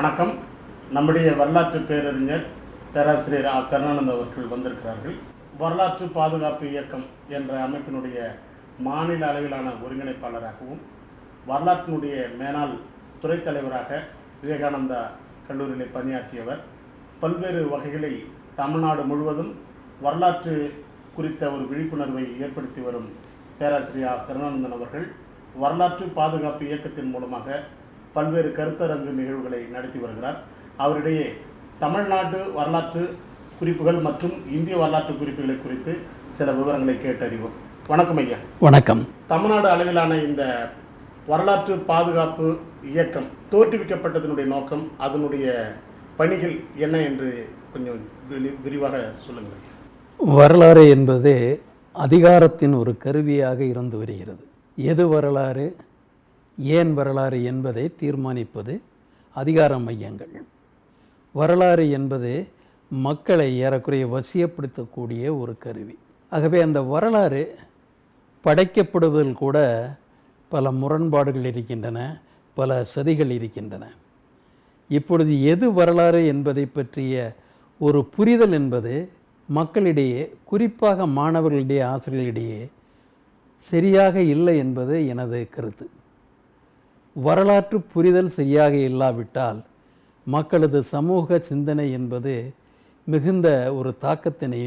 வணக்கம். நம்முடைய வரலாற்று பேரறிஞர் பேராசிரியர் கருணானந்த் அவர்கள் வந்திருக்கிறார்கள். வரலாற்று பாதுகாப்பு இயக்கம் என்ற அமைப்பினுடைய மாநில அளவிலான ஒருங்கிணைப்பாளராகவும் வரலாற்றினுடைய மேனாள் துறைத் தலைவராக விவேகானந்தா கல்லூரியில் பணியாற்றியவர். பல்வேறு வகைகளில் தமிழ்நாடு முழுவதும் வரலாற்று குறித்த ஒரு விழிப்புணர்வை ஏற்படுத்தி வரும் பேராசிரியர் கருணானந்தன் அவர்கள் வரலாற்று பாதுகாப்பு இயக்கத்தின் மூலமாக பல்வேறு கருத்தரங்கு நிகழ்வுகளை நடத்தி வருகிறார். அவரிடையே தமிழ்நாட்டு வரலாற்று குறிப்புகள் மற்றும் இந்திய வரலாற்று குறிப்புகளை குறித்து சில விவரங்களை கேட்டறிவோம். வணக்கம் ஐயா. வணக்கம். தமிழ்நாடு அளவிலான இந்த வரலாற்று பாதுகாப்பு இயக்கம் தோற்றுவிக்கப்பட்டதனுடைய நோக்கம், அதனுடைய பணிகள் என்ன என்று கொஞ்சம் விரிவாக சொல்லுங்கள். வரலாறு என்பது அதிகாரத்தின் ஒரு கருவியாக இருந்து வருகிறது. எது வரலாறு, ஏன் வரலாறு என்பதை தீர்மானிப்பது அதிகார மையங்கள். வரலாறு என்பது மக்களை ஏறக்குறைய வசியப்படுத்தக்கூடிய ஒரு கருவி. ஆகவே அந்த வரலாறு படைக்கப்படுவதில் கூட பல முரண்பாடுகள் இருக்கின்றன, பல சதிகள் இருக்கின்றன. இப்பொழுது எது வரலாறு என்பதை பற்றிய ஒரு புரிதல் என்பது மக்களிடையே, குறிப்பாக மாணவர்களிடையே, ஆசிரியர்களிடையே சரியாக இல்லை என்பது எனது கருத்து. வரலாற்று புரிதல் சரியாக இல்லாவிட்டால் மக்களது சமூக சிந்தனை என்பது மிகுந்த ஒரு தாக்கத்தினை,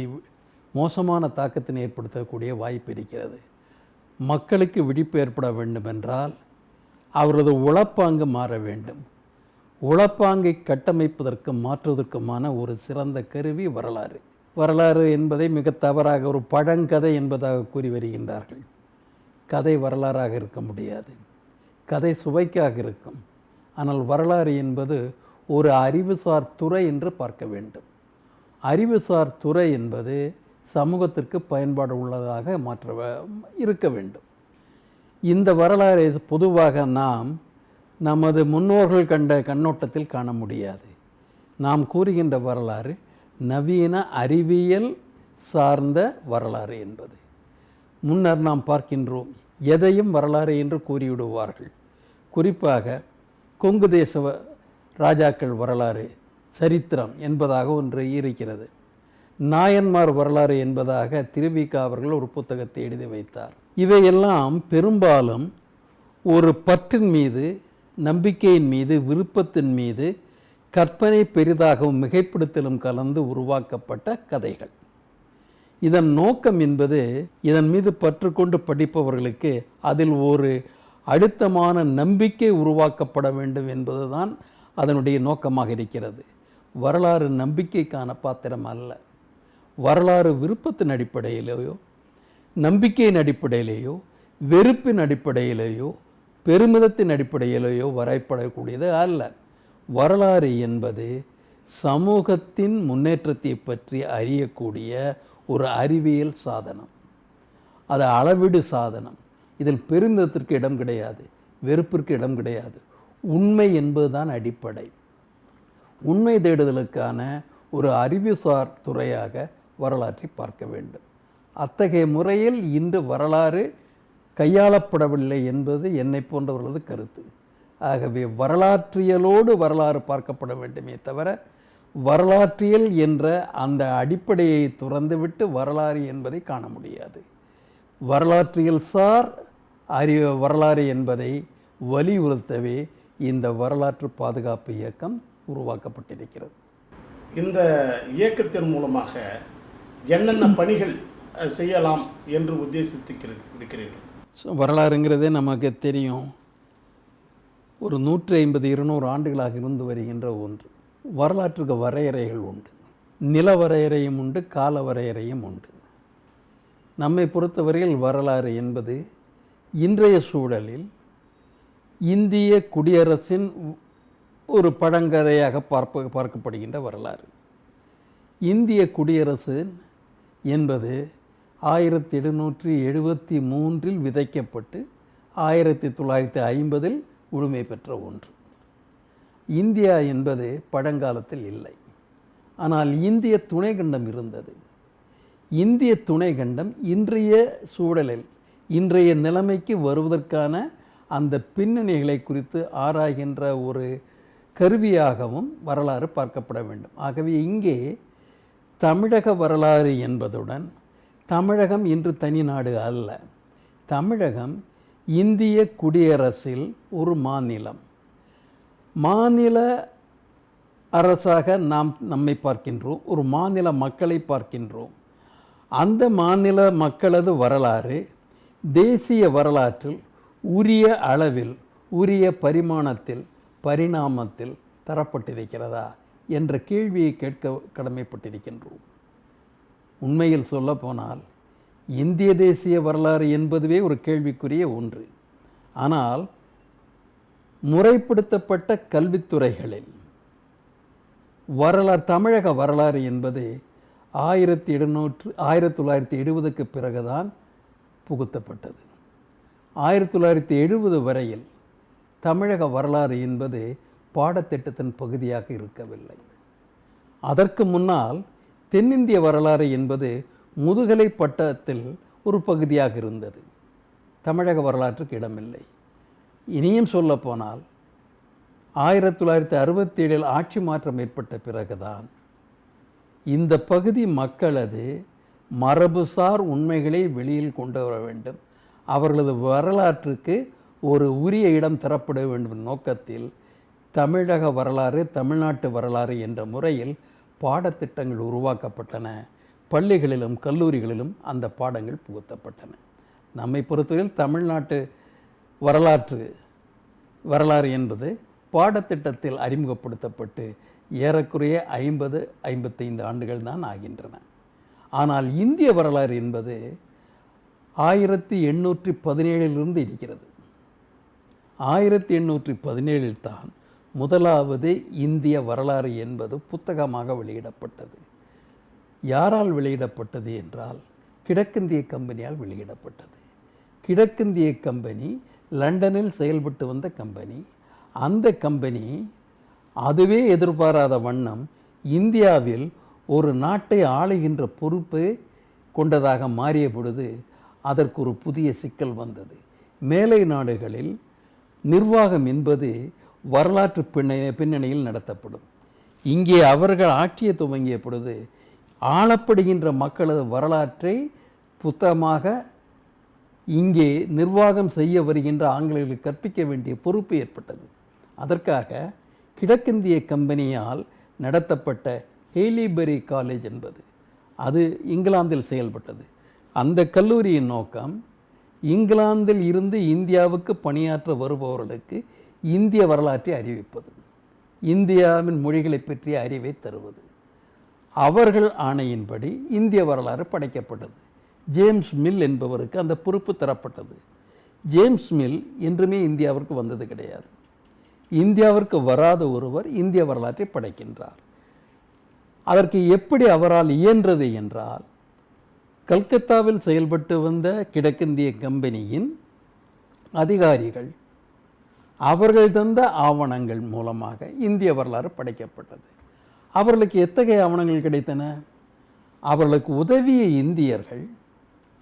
மோசமான தாக்கத்தினை ஏற்படுத்தக்கூடிய வாய்ப்பு இருக்கிறது. மக்களுக்கு விழிப்பு ஏற்பட வேண்டுமென்றால் அவரது உளப்பாங்கு மாற வேண்டும். உளப்பாங்கை கட்டமைப்பதற்கு மாற்றுவதற்குமான ஒரு சிறந்த கருவி வரலாறு. வரலாறு என்பதை மிக தவறாக ஒரு பழங்கதை என்பதாக கூறி வருகின்றார்கள். கதை வரலாறாக இருக்க முடியாது. கதை சுவைக்காக இருக்கும். ஆனால் வரலாறு என்பது ஒரு அறிவுசார் துறை என்று பார்க்க வேண்டும். அறிவுசார் துறை என்பது சமூகத்திற்கு பயன்பாடு உள்ளதாக இருக்க வேண்டும். இந்த வரலாறை பொதுவாக நாம் நமது முன்னோர்கள் கண்ட கண்ணோட்டத்தில் காண முடியாது. நாம் கூறுகின்ற வரலாறு நவீன அறிவியல் சார்ந்த வரலாறு என்பது. முன்னர் நாம் பார்க்கின்றோம், எதையும் வரலாறு என்று கூறிவிடுவார்கள். குறிப்பாக கொங்கு தேச ராஜாக்கள் வரலாறு, சரித்திரம் என்பதாக ஒன்று இருக்கிறது. நாயன்மார் வரலாறு என்பதாக திருவிக அவர்கள் ஒரு புத்தகத்தை எழுதி வைத்தார். இவையெல்லாம் பெரும்பாலும் ஒரு பற்றின் மீது, நம்பிக்கையின் மீது, விருப்பத்தின் மீது கற்பனை பெரிதாகவும் மிகைப்படுத்தலும் கலந்து உருவாக்கப்பட்ட கதைகள். இதன் நோக்கம் என்பது, இதன் மீது பற்று கொண்டு படிப்பவர்களுக்கு அதில் ஒரு அழுத்தமான நம்பிக்கை உருவாக்கப்பட வேண்டும் என்பதுதான் அதனுடைய நோக்கமாக இருக்கிறது. வரலாறு நம்பிக்கைக்கான பாத்திரம் அல்ல. வரலாறு விருப்பத்தின் அடிப்படையிலேயோ, நம்பிக்கையின் அடிப்படையிலேயோ, வெறுப்பின் அடிப்படையிலேயோ, பெருமிதத்தின் அடிப்படையிலேயோ வரைபடக்கூடியது அல்ல. வரலாறு என்பது சமூகத்தின் முன்னேற்றத்தை பற்றி அறியக்கூடிய ஒரு அறிவியல் சாதனம். அது அளவீடு சாதனம். இதில் பெருமிதத்திற்கு இடம் கிடையாது, வெறுப்பிற்கு இடம் கிடையாது. உண்மை என்பதுதான் அடிப்படை. உண்மை தேடுதலுக்கான ஒரு அறிவுசார் துறையாக வரலாற்றை பார்க்க வேண்டும். அத்தகைய முறையில் இன்று வரலாறு கையாளப்படவில்லை என்பது என்னை போன்றவர்களது கருத்து. ஆகவே வரலாற்றியலோடு வரலாறு பார்க்கப்பட வேண்டுமே தவிர, வரலாற்றியல் என்ற அந்த அடிப்படையை துறந்துவிட்டு வரலாறு என்பதை காண முடியாது. வரலாற்றியல் சார் வரலாறு என்பதை வலியுறுத்தவே இந்த வரலாற்று பாதுகாப்பு இயக்கம் உருவாக்கப்பட்டிருக்கிறது. இந்த இயக்கத்தின் மூலமாக என்னென்ன பணிகள் செய்யலாம் என்று உத்தேசித்திருக்கிறீர்கள்? வரலாறுங்கிறதே நமக்கு தெரியும், ஒரு 150-200 ஆண்டுகளாக இருந்து வருகின்ற ஒன்று. வரலாற்றுக்கு வரையறைகள் உண்டு. நில வரையறையும் உண்டு, கால வரையறையும் உண்டு. நம்மை பொறுத்தவரையில் வரலாறு என்பது இன்றைய சூழலில் இந்திய குடியரசின் ஒரு பழங்கதையாக பார்க்கப்படுகின்ற வரலாறு. இந்திய குடியரசு என்பது 1773 விதைக்கப்பட்டு 1950 முழுமை பெற்ற ஒன்று. இந்தியா என்பது பழங்காலத்தில் இல்லை. ஆனால் இந்திய துணைக்கண்டம் இருந்தது. இந்திய துணைக்கண்டம் இன்றைய சூழலில், இன்றைய நிலைமைக்கு வருவதற்கான அந்த பின்னணிகளை குறித்து ஆராய்கின்ற ஒரு கருவியாகவும் வரலாறு பார்க்கப்பட வேண்டும். ஆகவே இங்கே தமிழக வரலாறு என்பதுடன் தமிழகம் இன்று தனி நாடு அல்ல. தமிழகம் இந்திய குடியரசில் ஒரு மாநிலம். மாநில அரசாக நாம் நம்மை பார்க்கின்றோம், ஒரு மாநில மக்களை பார்க்கின்றோம். அந்த மாநில மக்களது வரலாறு தேசிய வரலாற்றில் உரிய அளவில், உரிய பரிமாணத்தில், பரிணாமத்தில் தரப்பட்டிருக்கிறதா என்ற கேள்வியை கேட்க கடமைப்பட்டிருக்கின்றோம். உண்மையில் சொல்லப்போனால் இந்திய தேசிய வரலாறு என்பதுவே ஒரு கேள்விக்குரிய ஒன்று. ஆனால் முறைப்படுத்தப்பட்ட கல்வித்துறைகளில் தமிழக வரலாறு என்பது 1970க்கு பிறகுதான் புகுத்தப்பட்டது. 1970 வரையில் தமிழக வரலாறு என்பது பாடத்திட்டத்தின் பகுதியாக இருக்கவில்லை. அதற்கு முன்னால் தென்னிந்திய வரலாறு என்பது முதுகலை பட்டத்தில் ஒரு பகுதியாக இருந்தது. தமிழக வரலாற்றுக்கு இடமில்லை. இனியும் சொல்லப்போனால் 1967 ஆட்சி மாற்றம் ஏற்பட்ட பிறகுதான் இந்த பகுதி மக்களது மரபுசார் உண்மைகளை வெளியில் கொண்டு வர வேண்டும், அவர்களது வரலாற்றுக்கு ஒரு உரிய இடம் தரப்பட வேண்டும் நோக்கத்தில் தமிழக வரலாறு, தமிழ்நாட்டு வரலாறு என்ற முறையில் பாடத்திட்டங்கள் உருவாக்கப்பட்டன. பள்ளிகளிலும் கல்லூரிகளிலும் அந்த பாடங்கள் புகுத்தப்பட்டன. நம்மை பொறுத்தவரையில் தமிழ்நாட்டு வரலாறு என்பது பாடத்திட்டத்தில் அறிமுகப்படுத்தப்பட்டு ஏறக்குறைய 50-55 ஆண்டுகள் தான் ஆகின்றன. ஆனால் இந்திய வரலாறு என்பது 1817 இருக்கிறது. 1817 தான் முதலாவது இந்திய வரலாறு என்பது புத்தகமாக வெளியிடப்பட்டது. யாரால் வெளியிடப்பட்டது என்றால் கிழக்கிந்திய கம்பெனியால் வெளியிடப்பட்டது. கிழக்கிந்திய கம்பெனி லண்டனில் செயல்பட்டு வந்த கம்பெனி. அந்த கம்பெனி அதுவே எதிர்பாராத வண்ணம் இந்தியாவில் ஒரு நாட்டை ஆளுகின்ற பொறுப்பை கொண்டதாக மாறிய பொழுது அதற்கு ஒரு புதிய சிக்கல் வந்தது. மேலை நாடுகளில் நிர்வாகம் என்பது வரலாற்று பின்னணியில் நடத்தப்படும். இங்கே அவர்கள் ஆட்சியை துவங்கிய பொழுது ஆளப்படுகின்ற மக்களது வரலாற்றை புத்தகமாக இங்கே நிர்வாகம் செய்ய வருகின்ற ஆங்கிலேயர்களுக்கு கற்பிக்க வேண்டிய பொறுப்பு ஏற்பட்டது. அதற்காக கிழக்கிந்திய கம்பெனியால் நடத்தப்பட்ட ஹேலிபரி காலேஜ் என்பது அது இங்கிலாந்தில் செயல்பட்டது. அந்த கல்லூரியின் நோக்கம் இங்கிலாந்தில் இருந்து இந்தியாவுக்கு பணியாற்ற வருபவர்களுக்கு இந்திய வரலாற்றை அறிவிப்பது, இந்தியாவின் மொழிகளை பற்றிய அறிவை தருவது. அவர்கள் ஆணையின்படி இந்திய வரலாறு படைக்கப்பட்டது. ஜேம்ஸ் மில் என்பவருக்கு அந்த பொறுப்பு தரப்பட்டது. ஜேம்ஸ் மில் என்றுமே இந்தியாவிற்கு வந்தது கிடையாது. இந்தியாவிற்கு வராத ஒருவர் இந்திய வரலாற்றை படைக்கின்றார். அதற்கு எப்படி அவரால் இயன்றது என்றால், கல்கத்தாவில் செயல்பட்டு வந்த கிழக்கிந்திய கம்பெனியின் அதிகாரிகள் அவர்கள் தந்த ஆவணங்கள் மூலமாக இந்திய வரலாறு படைக்கப்பட்டது. அவர்களுக்கு எத்தகைய ஆவணங்கள் கிடைத்தன? அவர்களுக்கு உதவிய இந்தியர்கள்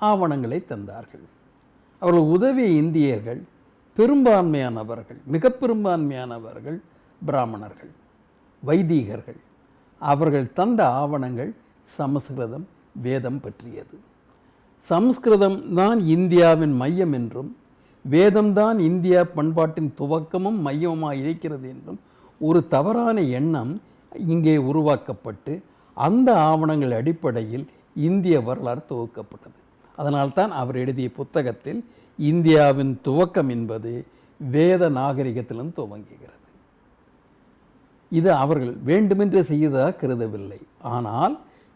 ஆவணங்களை தந்தார்கள். அவர்கள் உதவிய இந்தியர்கள் பெரும்பான்மையானவர்கள், மிக பெரும்பான்மையானவர்கள் பிராமணர்கள், வைதீகர்கள். அவர்கள் தந்த ஆவணங்கள் சமஸ்கிருதம், வேதம் பற்றியது. சமஸ்கிருதம் தான் இந்தியாவின் மையம் என்றும், வேதம்தான் இந்தியா பண்பாட்டின் துவக்கமும் மையமாக இருக்கிறது என்றும் ஒரு தவறான எண்ணம் இங்கே உருவாக்கப்பட்டு அந்த ஆவணங்கள் அடிப்படையில் இந்திய வரலாறு துவக்கப்பட்டது. அதனால்தான் அவர் எழுதிய புத்தகத்தில் இந்தியாவின் துவக்கம் என்பது வேத நாகரிகத்திலும் துவங்குகிறது. இது அவர்கள் வேண்டுமென்றே செய்ததாக கருதவில்லை. ஆனால்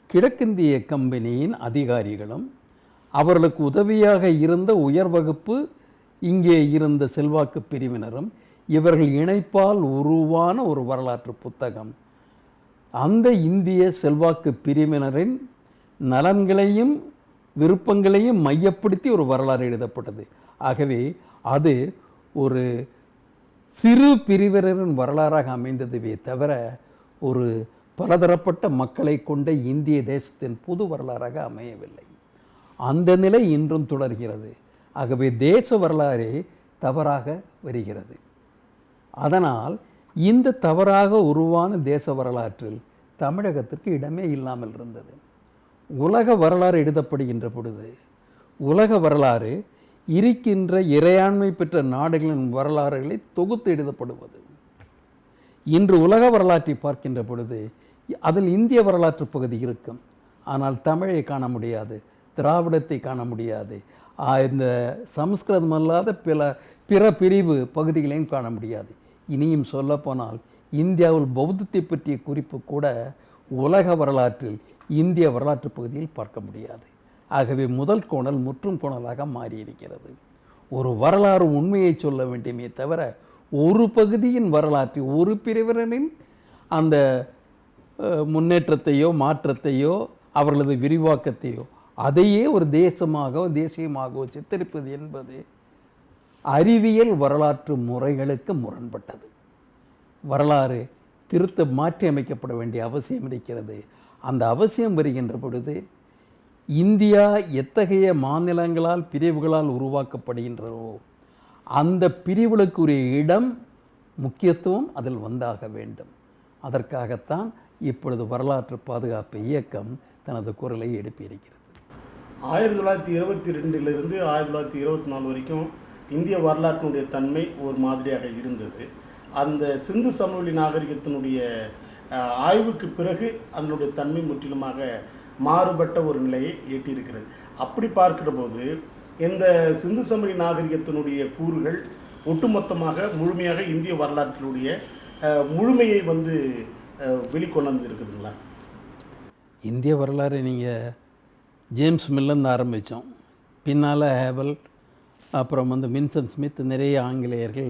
கிழக்கிந்திய கம்பெனியின் அதிகாரிகளும் அவர்களுக்கு உதவியாக இருந்த உயர் வகுப்பு இங்கே இருந்த செல்வாக்கு பிரிவினரும் இவர்கள் இணைப்பால் உருவான ஒரு வரலாற்று புத்தகம் அந்த இந்திய செல்வாக்கு பிரிவினரின் நலன்களையும் விருப்பங்களையும் மையப்படுத்தி ஒரு வரலாறு எழுதப்பட்டது. ஆகவே அது ஒரு சிறு பிரிவினரின் வரலாறாக அமைந்ததுவே தவிர ஒரு பலதரப்பட்ட மக்களை கொண்ட இந்திய தேசத்தின் புது வரலாறாக அமையவில்லை. அந்த நிலை இன்றும் தொடர்கிறது. ஆகவே தேச வரலாறே தவறாக வருகிறது. அதனால் இந்த தவறாக உருவான தேச வரலாற்றில் தமிழகத்திற்கு இடமே இல்லாமல் இருந்தது. உலக வரலாறு எழுதப்படுகின்ற பொழுது உலக வரலாறு இருக்கின்ற இறையாண்மை பெற்ற நாடுகளின் வரலாறுகளை தொகுத்து எழுதப்படுவது. இன்று உலக வரலாற்றை பார்க்கின்ற பொழுது அதில் இந்திய வரலாற்று பகுதி இருக்கும், ஆனால் தமிழை காண முடியாது, திராவிடத்தை காண முடியாது, இந்த சமஸ்கிருதம் அல்லாத பிற பிரிவு பகுதிகளையும் காண முடியாது. இனியும் சொல்லப்போனால் இந்தியாவில் பௌத்தத்தை பற்றிய குறிப்பு கூட உலக வரலாற்றில் இந்திய வரலாற்று பகுதியில் பார்க்க முடியாது. ஆகவே முதல் கோணல் முற்றும் கோணலாக மாறியிருக்கிறது. ஒரு வரலாறு உண்மையை சொல்ல வேண்டுமே தவிர ஒரு பகுதியின் வரலாற்றை, ஒரு பிரிவினரின் அந்த முன்னேற்றத்தையோ மாற்றத்தையோ அவர்களது விரிவாக்கத்தையோ அதையே ஒரு தேசியமாகவோ சித்தரிப்பது என்பது அறிவியல் வரலாற்று முறைகளுக்கு முரண்பட்டது. வரலாறு மாற்றி அமைக்கப்பட வேண்டிய அவசியம் இருக்கிறது. அந்த அவசியம் வருகின்ற பொழுது இந்தியா எத்தகைய மாநிலங்களால் பிரிவுகளால் உருவாக்கப்படுகின்றதோ அந்த பிரிவுகளுக்குரிய இடம், முக்கியத்துவம் அதில் வந்தாக வேண்டும். அதற்காகத்தான் இப்பொழுது வரலாற்று பாதுகாப்பு இயக்கம் தனது குரலை எழுப்பியிருக்கிறது. 1922 1924 வரைக்கும் இந்திய வரலாற்றினுடைய தன்மை ஒரு மாதிரியாக இருந்தது. அந்த சிந்து சமவெளி நாகரிகத்தினுடைய ஆய்வுக்கு பிறகு அதனுடைய தன்மை முற்றிலுமாக மாறுபட்ட ஒரு நிலையை எட்டியிருக்கிறது. அப்படி பார்க்கிற போது இந்த சிந்து சமவெளி நாகரிகத்தினுடைய கூறுகள் ஒட்டுமொத்தமாக முழுமையாக இந்திய வரலாற்றினுடைய முழுமையை வெளிக்கொண்டு இருக்குதுங்களா? இந்திய வரலாறு நீங்கள் ஜேம்ஸ் மில்லன் ஆரம்பித்தோம், பின்னால் ஹேவல், அப்புறம் வின்சென்ட் ஸ்மித், நிறைய ஆங்கிலேயர்கள்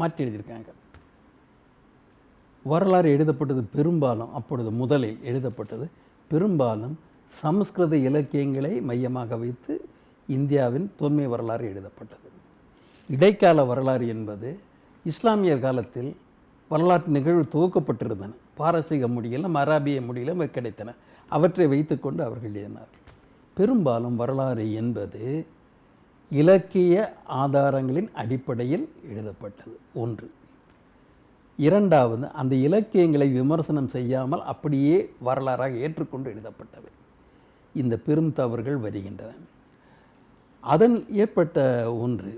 மாற்றி எழுதியிருக்காங்க. வரலாறு எழுதப்பட்டது பெரும்பாலும், அப்பொழுது முதலில் எழுதப்பட்டது பெரும்பாலும் சமஸ்கிருத இலக்கியங்களை மையமாக வைத்து இந்தியாவின் தொன்மை வரலாறு எழுதப்பட்டது. இடைக்கால வரலாறு என்பது இஸ்லாமியர் காலத்தில் வரலாற்று நிகழ்வு துவக்கப்பட்டிருந்தன. பாரசீக மொழியிலும் அராபிய மொழியிலும் கிடைத்தன. அவற்றை வைத்துக்கொண்டு அவர்கள் எழுதினார்கள். பெரும்பாலும் வரலாறு என்பது இலக்கிய ஆதாரங்களின் அடிப்படையில் எழுதப்பட்டது ஒன்று. இரண்டாவது, அந்த இலக்கியங்களை விமர்சனம் செய்யாமல் அப்படியே வரலாறாக ஏற்றுக்கொண்டு எழுதப்பட்டவை. இந்த பெரும் தவறுகள் வருகின்றன. அதன் ஏற்பட்ட ஒன்று,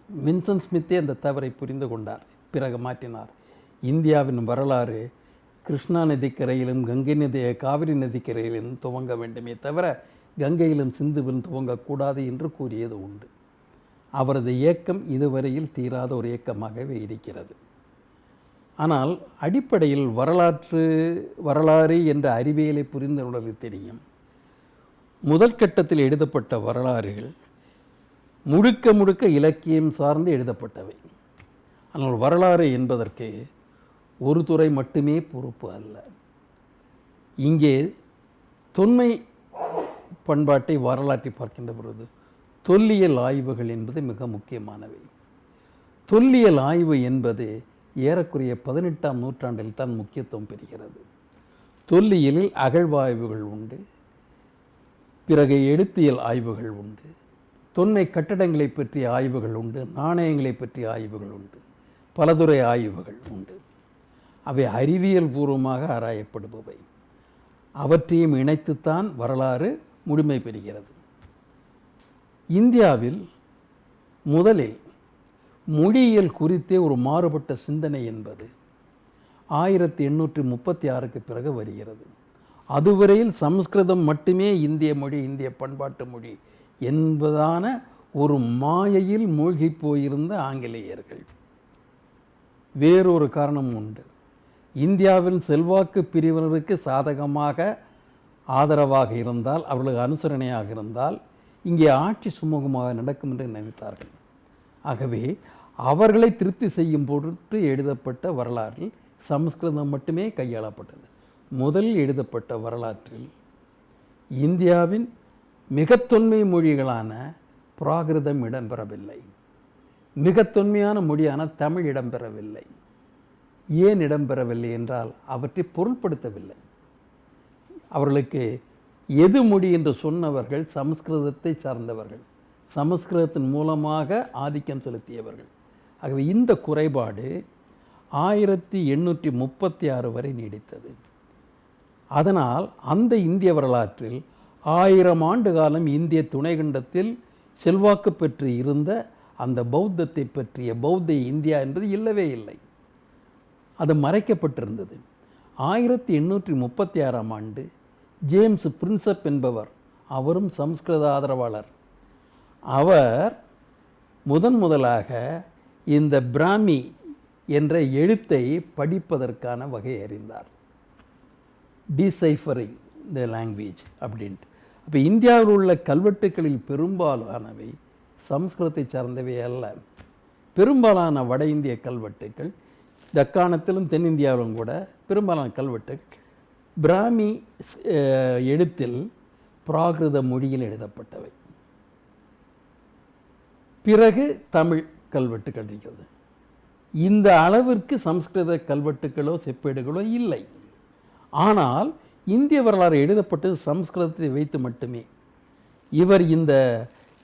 வின்சென்ட் ஸ்மித்தே அந்த தவறை புரிந்து கொண்டார், பிறகு மாற்றினார். இந்தியாவின் வரலாறு கிருஷ்ணா நதிக்கரையிலும் காவிரி நதிக்கரையிலும் துவங்க வேண்டுமே தவிர கங்கையிலும் சிந்துவிலும் துவங்கக்கூடாது என்று கூறியது உண்டு. அவரது இயக்கம் இதுவரையில் தீராத ஒரு இயக்கமாகவே இருக்கிறது. ஆனால் அடிப்படையில் வரலாறு என்ற அறிவியலை புரிந்து கொள்ள தெரியும். முதல் கட்டத்தில் எழுதப்பட்ட வரலாறுகள் முழுக்க இலக்கியம் சார்ந்து எழுதப்பட்டவை. ஆனால் வரலாறு என்பதற்கு ஒரு துறை மட்டுமே பொறுப்பு அல்ல. இங்கே தொன்மை பண்பாட்டை வரலாற்றை பார்க்கின்ற பொழுது தொல்லியல் ஆய்வுகள் என்பது மிக முக்கியமானவை. தொல்லியல் ஆய்வு என்பது ஏறக்குறைய 18ஆம் நூற்றாண்டில் தான் முக்கியத்துவம் பெறுகிறது. தொல்லியலில் அகழ்வாய்வுகள் உண்டு, பிறகு எழுத்தியல் ஆய்வுகள் உண்டு, தொன்மை கட்டடங்களை பற்றிய ஆய்வுகள் உண்டு, நாணயங்களை பற்றிய ஆய்வுகள் உண்டு, பலதுறை ஆய்வுகள் உண்டு. அவை அறிவியல் பூர்வமாக ஆராயப்படுபவை. அவற்றையும் இணைத்துத்தான் வரலாறு முழுமை பெறுகிறது. இந்தியாவில் முதலில் மொழியியல் குறித்தே ஒரு மாறுபட்ட சிந்தனை என்பது 1836க்கு பிறகு வருகிறது. அதுவரையில் சமஸ்கிருதம் மட்டுமே இந்திய மொழி, இந்திய பண்பாட்டு மொழி என்பதான ஒரு மாயையில் மூழ்கி போயிருந்த ஆங்கிலேயர்கள். வேறொரு காரணம் உண்டு. இந்தியாவின் செல்வாக்கு பிரிவினருக்கு சாதகமாக ஆதரவாக இருந்தால், அவர்களுக்கு அனுசரணையாக இருந்தால் இங்கே ஆட்சி சுமூகமாக நடக்கும் என்று நினைத்தார்கள். ஆகவே அவர்களை திருப்தி செய்யும் பொருட்டு எழுதப்பட்ட வரலாற்றில் சமஸ்கிருதம் மட்டுமே கையாளப்பட்டது. முதலில் எழுதப்பட்ட வரலாற்றில் இந்தியாவின் மிக தொன்மை மொழிகளான பிராகிருதம் இடம்பெறவில்லை, மிக தொன்மையான மொழியான தமிழ் இடம்பெறவில்லை. ஏன் இடம்பெறவில்லை என்றால் அவற்றை பொருள்படுத்தவில்லை. அவர்களுக்கு எது மொழி என்று சொன்னவர்கள் சமஸ்கிருதத்தை சார்ந்தவர்கள், சமஸ்கிருதத்தின் மூலமாக ஆதிக்கம் செலுத்தியவர்கள். ஆகவே இந்த குறைபாடு 1836 வரை நீடித்தது. அதனால் அந்த இந்திய வரலாற்றில் 1000 ஆண்டு காலம் இந்திய துணைக்கண்டத்தில் செல்வாக்கு பெற்று இருந்த அந்த பௌத்தத்தை பற்றிய பௌத்த இந்தியா என்பது இல்லவே இல்லை. அது மறைக்கப்பட்டிருந்தது. 1836 ஆண்டு ஜேம்ஸ் பிரின்சப் என்பவர், அவரும் சம்ஸ்கிருத ஆதரவாளர், அவர் முதலாக இந்த பிராமி என்ற எழுத்தை படிப்பதற்கான வகை அறிந்தார். டிசைஃபரிங் த லாங்குவேஜ் அப்படின்ட்டு. அப்போ இந்தியாவில் உள்ள கல்வெட்டுக்களில் பெரும்பாலானவை சம்ஸ்கிருதத்தை சார்ந்தவை அல்ல. பெரும்பாலான வட இந்திய கல்வெட்டுக்கள், தக்காணத்திலும் தென்னிந்தியாவிலும் கூட பெரும்பாலான கல்வெட்டுக்கள் பிராமி எழுத்தில் பிராகிருத மொழியில் எழுதப்பட்டவை. பிறகு தமிழ் கல்வெட்டுக்கள் இருக்கிறது. இந்த அளவிற்கு சம்ஸ்கிருத கல்வெட்டுக்களோ செப்பேடுகளோ இல்லை. ஆனால் இந்திய வரலாறு எழுதப்பட்டது சம்ஸ்கிருதத்தை வைத்து மட்டுமே. இவர் இந்த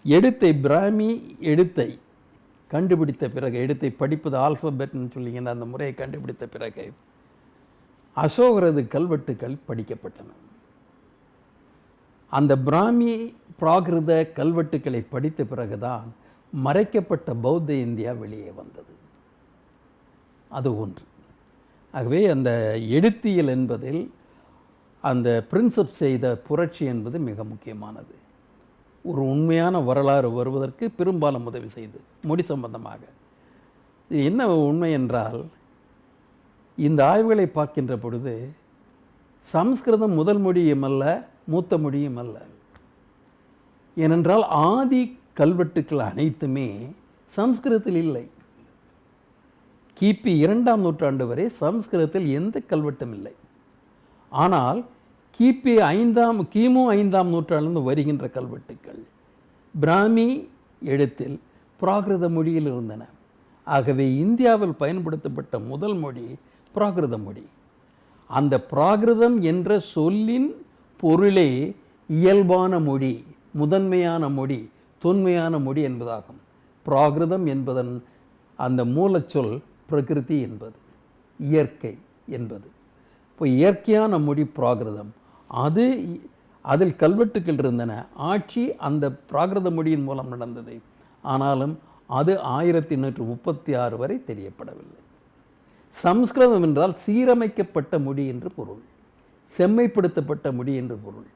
எழுத்தை, பிராமி எழுத்தை கண்டுபிடித்த பிறகு, எழுத்தை படிப்பது ஆல்ஃபபெட்னு சொல்லிங்கன்னா அந்த முறையை கண்டுபிடித்த பிறகு அசோகரது கல்வெட்டுக்கள் படிக்கப்பட்டன. அந்த பிராமி பிராகிருத கல்வெட்டுக்களை படித்த பிறகுதான் மறைக்கப்பட்ட பௌத்த இந்தியா வெளியே வந்தது. அது ஒன்று. ஆகவே அந்த எழுத்தியல் என்பதில் அந்த பிரின்சப் செய்த புரட்சி என்பது மிக முக்கியமானது. ஒரு உண்மையான வரலாறு வருவதற்கு பெரும்பாலும் உதவி செய்து மொழி சம்பந்தமாக. இது என்ன உண்மை என்றால், இந்த ஆய்வுகளை பார்க்கின்ற பொழுது சம்ஸ்கிருதம் முதல் மொழியும் அல்ல, மூத்த மொழியும் அல்ல. ஏனென்றால் ஆதி கல்வெட்டுக்கள் அனைத்துமே சம்ஸ்கிருதத்தில் இல்லை. கிபி 2ஆம் நூற்றாண்டு வரை சம்ஸ்கிருதத்தில் எந்த கல்வெட்டும் இல்லை. ஆனால் கிமு 5ஆம் நூற்றாண்டிலிருந்து வருகின்ற கல்வெட்டுக்கள் பிராமி எழுத்தில் பிராகிருத மொழியில் இருந்தன. ஆகவே இந்தியாவில் பயன்படுத்தப்பட்ட முதல் மொழி பிராகிருத மொழி. அந்த பிராகிருதம் என்ற சொல்லின் பொருளே இயல்பான மொழி, முதன்மையான மொழி, தொன்மையான மொழி என்பதாகும். பிராகிருதம் என்பதன் அந்த மூலச்சொல் பிரகிருதி என்பது, இயற்கை என்பது. இப்போ இயற்கையான மொழி பிராகிருதம். அதில் கல்வெட்டுக்கள் இருந்தன. ஆட்சி அந்த பிராகிருத மொழியின் மூலம் நடந்தது. ஆனாலும் அது 1836 வரை தெரியப்படவில்லை. சம்ஸ்கிருதம் என்றால் சீரமைக்கப்பட்ட மொழி என்று பொருள், செம்மைப்படுத்தப்பட்ட மொழி என்று பொருள்.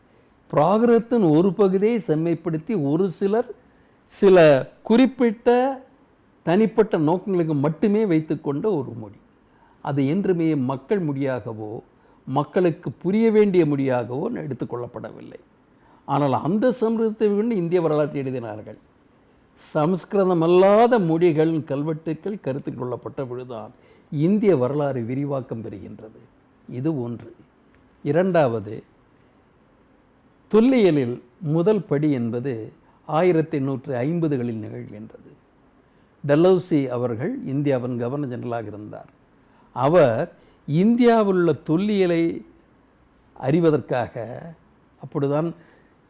பிராகிருதத்தின் ஒரு பகுதியை செம்மைப்படுத்தி ஒரு சில குறிப்பிட்ட தனிப்பட்ட நோக்கங்களுக்கு மட்டுமே வைத்துக்கொண்ட ஒரு மொழி. அது என்றுமே மக்கள் மொழியாகவோ மக்களுக்கு புரிய வேண்டிய மொழியாகவோ எடுத்துக்கொள்ளப்படவில்லை. ஆனால் அந்த சம்ஸ்கிருதத்தை கொண்டு இந்திய வரலாற்றை எழுதினார்கள். சம்ஸ்கிருதம் அல்லாத மொழிகள், கல்வெட்டுக்கள் கருத்தில் கொள்ளப்பட்ட பொழுதுதான் இந்திய வரலாறு விரிவாக்கம் பெறுகின்றது. இது ஒன்று. இரண்டாவது, தொல்லியலில் முதல் படி என்பது 1850களில் நிகழ்கின்றது. டெல்லௌசி அவர்கள் இந்தியாவின் கவர்னர் ஜெனரலாக இருந்தார். அவர் இந்தியாவில் உள்ள தொல்லியலை அறிவதற்காக, அப்பொழுதுதான்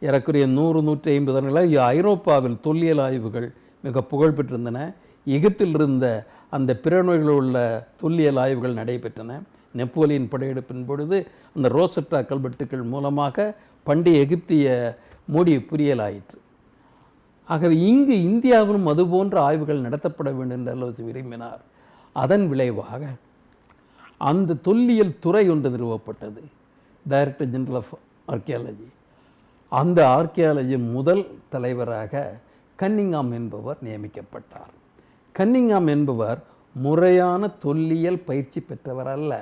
ஏறக்குறைய 100-150 ஆண்டுகளாக ஐரோப்பாவில் தொல்லியல் ஆய்வுகள் மிக புகழ் பெற்றிருந்தன. எகிப்தில் இருந்த அந்த பிறநோய்களில் உள்ள தொல்லியல் ஆய்வுகள் நடைபெற்றன. நெப்போலியன் படையெடுப்பின் பொழுது அந்த ரோசெட்டா கல்வெட்டுக்கள் மூலமாக பண்டைய எகிப்திய மொழி புரியலாயிற்று. ஆகவே இங்கு இந்தியாவிலும் அதுபோன்ற ஆய்வுகள் நடத்தப்பட வேண்டும் என்று டெல்லௌசி விரும்பினார். அதன் விளைவாக அந்த தொல்லியல் துறை ஒன்று நிறுவப்பட்டது, டைரக்டர் ஜெனரல் ஆஃப் ஆர்கியாலஜி. அந்த ஆர்கியாலஜி முதல் தலைவராக கன்னிங்ஹாம் என்பவர் நியமிக்கப்பட்டார். கன்னிங்ஹாம் என்பவர் முறையான தொல்லியல் பயிற்சி பெற்றவர் அல்ல.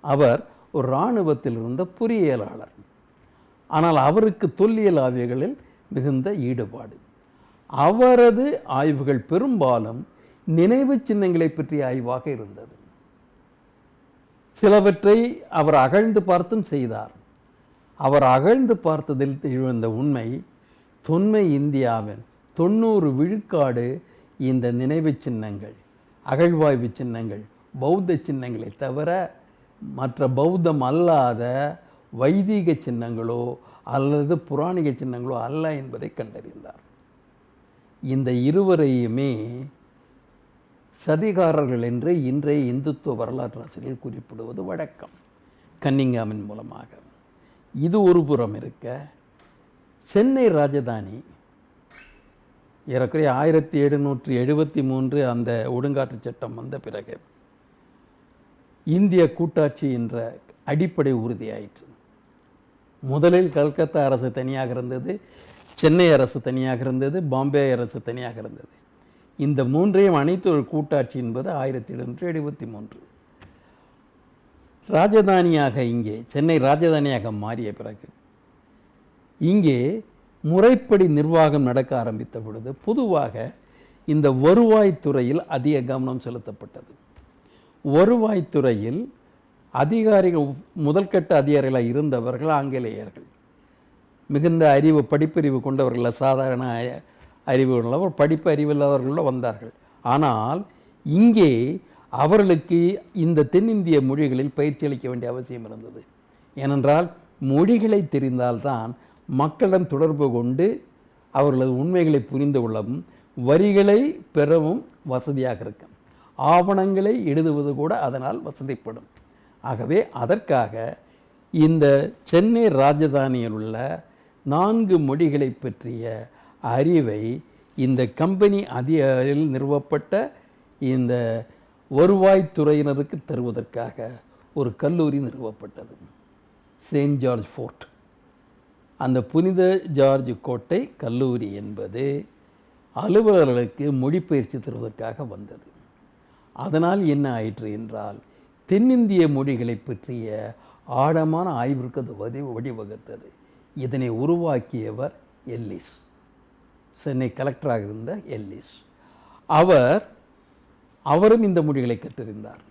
அவர் ஒரு இராணுவத்தில் இருந்த பொறியியலாளர். ஆனால் அவருக்கு தொல்லியல் ஆய்வுகளில் மிகுந்த ஈடுபாடு. அவரது ஆய்வுகள் பெரும்பாலும் நினைவு சின்னங்களை பற்றிய ஆய்வாக இருந்தது. சிலவற்றை அவர் அகழ்ந்து பார்த்தும் செய்தார். அவர் அகழ்ந்து பார்த்ததில் எழுந்த உண்மை, தொன்மை இந்தியாவின் 90 விழுக்காடு இந்த நினைவு சின்னங்கள், அகழ்வாய்வு சின்னங்கள், பௌத்த சின்னங்களை தவிர மற்ற பௌத்தம் அல்லாத வைதிக சின்னங்களோ அல்லது புராணிக சின்னங்களோ அல்ல என்பதை கண்டறிந்தார். இந்த இருவரையுமே சதிகாரர்கள் என்று இன்றைய இந்துத்துவ வரலாற்றாசிரியர்கள் குறிப்பிடுவது வழக்கம், கன்னிங்காமின் மூலமாக. இது ஒரு புறம் இருக்க, சென்னை ராஜதானி ஏறக்குறைய 1773 அந்த ஒடுங்காற்று சட்டம் வந்த பிறகு இந்திய கூட்டாட்சி என்ற அடிப்படை உறுதியாயிற்று. முதலில் கல்கத்தா அரசு தனியாக இருந்தது, சென்னை அரசு தனியாக இருந்தது, பாம்பே அரசு தனியாக இருந்தது. இந்த மூன்றையும் அனைத்து ஒரு கூட்டாட்சி என்பது 1773. ராஜதானியாக இங்கே சென்னை ராஜதானியாக மாறிய பிறகு இங்கே முறைப்படி நிர்வாகம் நடக்க ஆரம்பித்த பொழுது பொதுவாக இந்த வருவாய்த்துறையில் அதிக கவனம் செலுத்தப்பட்டது. வருவாய்த்துறையில் அதிகாரிகள், முதல்கட்ட அதிகாரிகளாக இருந்தவர்கள் ஆங்கிலேயர்கள். மிகுந்த படிப்பறிவு கொண்டவர்கள், சாதாரண அறிவு உள்ளவர், படிப்பு அறிவில்லாதவர்களோடு வந்தார்கள். ஆனால் இங்கே அவர்களுக்கு இந்த தென்னிந்திய மொழிகளில் பயிற்சி அளிக்க வேண்டிய அவசியம் இருந்தது. ஏனென்றால் மொழிகளை தெரிந்தால்தான் மக்களிடம் தொடர்பு கொண்டு அவர்களது உண்மைகளை புரிந்து கொள்ளவும் வரிகளை பெறவும் வசதியாக இருக்கும். ஆவணங்களை எழுதுவது கூட அதனால் வசதிப்படும். ஆகவே அதற்காக இந்த சென்னை ராஜதானியில் உள்ள 4 மொழிகளை பற்றிய அறிவை இந்த கம்பெனி அதிகாரியில் நிறுவப்பட்ட இந்த வருவாய்த்துறையினருக்கு தருவதற்காக ஒரு கல்லூரி நிறுவப்பட்டது, செயின்ட் ஜார்ஜ் ஃபோர்ட். அந்த புனித ஜார்ஜ் கோட்டை கல்லூரி என்பது அலுவலர்களுக்கு மொழிப்பயிற்சி தருவதற்காக வந்தது. அதனால் என்ன ஆயிற்று என்றால், தென்னிந்திய மொழிகளை பற்றிய ஆழமான ஆய்விற்கு அது வழிவகுத்தது. இதனை உருவாக்கியவர் எல்லிஸ், சென்னை கலெக்டராக இருந்த எல்லிஸ். அவரும் இந்த மொழிகளை கற்றறிந்தார்.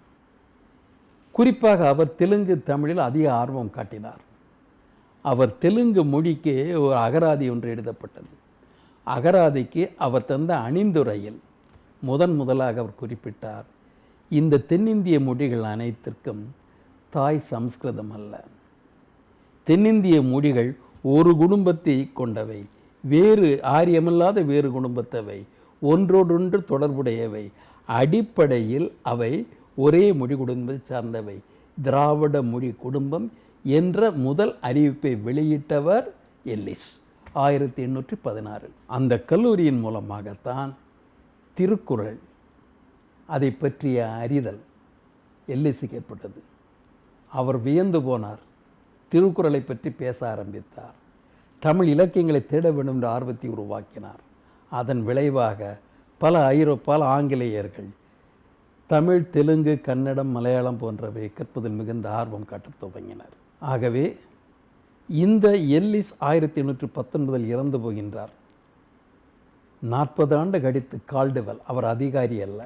குறிப்பாக அவர் தெலுங்கு தமிழில் அதிக ஆர்வம் காட்டினார். அவர் தெலுங்கு மொழிக்கு ஒரு அகராதி ஒன்று எழுதப்பட்டது. அகராதிக்கு அவர் தந்த அணிந்துரையில் முதலாக அவர் குறிப்பிட்டார், இந்த தென்னிந்திய மொழிகள் அனைத்திற்கும் தாய் சம்ஸ்கிருதம் அல்ல. தென்னிந்திய மொழிகள் ஒரு குடும்பத்தை கொண்டவை, வேறு ஆரியமல்லாத வேறு குடும்பத்தவை, ஒன்றோடொன்று தொடர்புடையவை, அடிப்படையில் அவை ஒரே மொழி குடும்பத்தை சார்ந்தவை, திராவிட மொழி குடும்பம் என்ற முதல் அறிவிப்பை வெளியிட்டவர் எல்லிஸ் 1816. அந்த கல்லூரியின் மூலமாகத்தான் திருக்குறள், அதை பற்றிய அறிதல் எல்லிஸுக்கு ஏற்பட்டது. அவர் வியந்து போனார், திருக்குறளை பற்றி பேச ஆரம்பித்தார். தமிழ் இலக்கியங்களை தேட வேண்டும் என்ற ஆர்வத்தை உருவாக்கினார். அதன் விளைவாக பல ஆங்கிலேயர்கள் தமிழ், தெலுங்கு, கன்னடம், மலையாளம் போன்றவை கற்பதில் மிகுந்த ஆர்வம் காட்டத் துவங்கினர். ஆகவே இந்த எல்லிஸ் 1819 இறந்து போகின்றார். 40 ஆண்டு கழித்து கால்டுவெல், அவர் அதிகாரி அல்ல,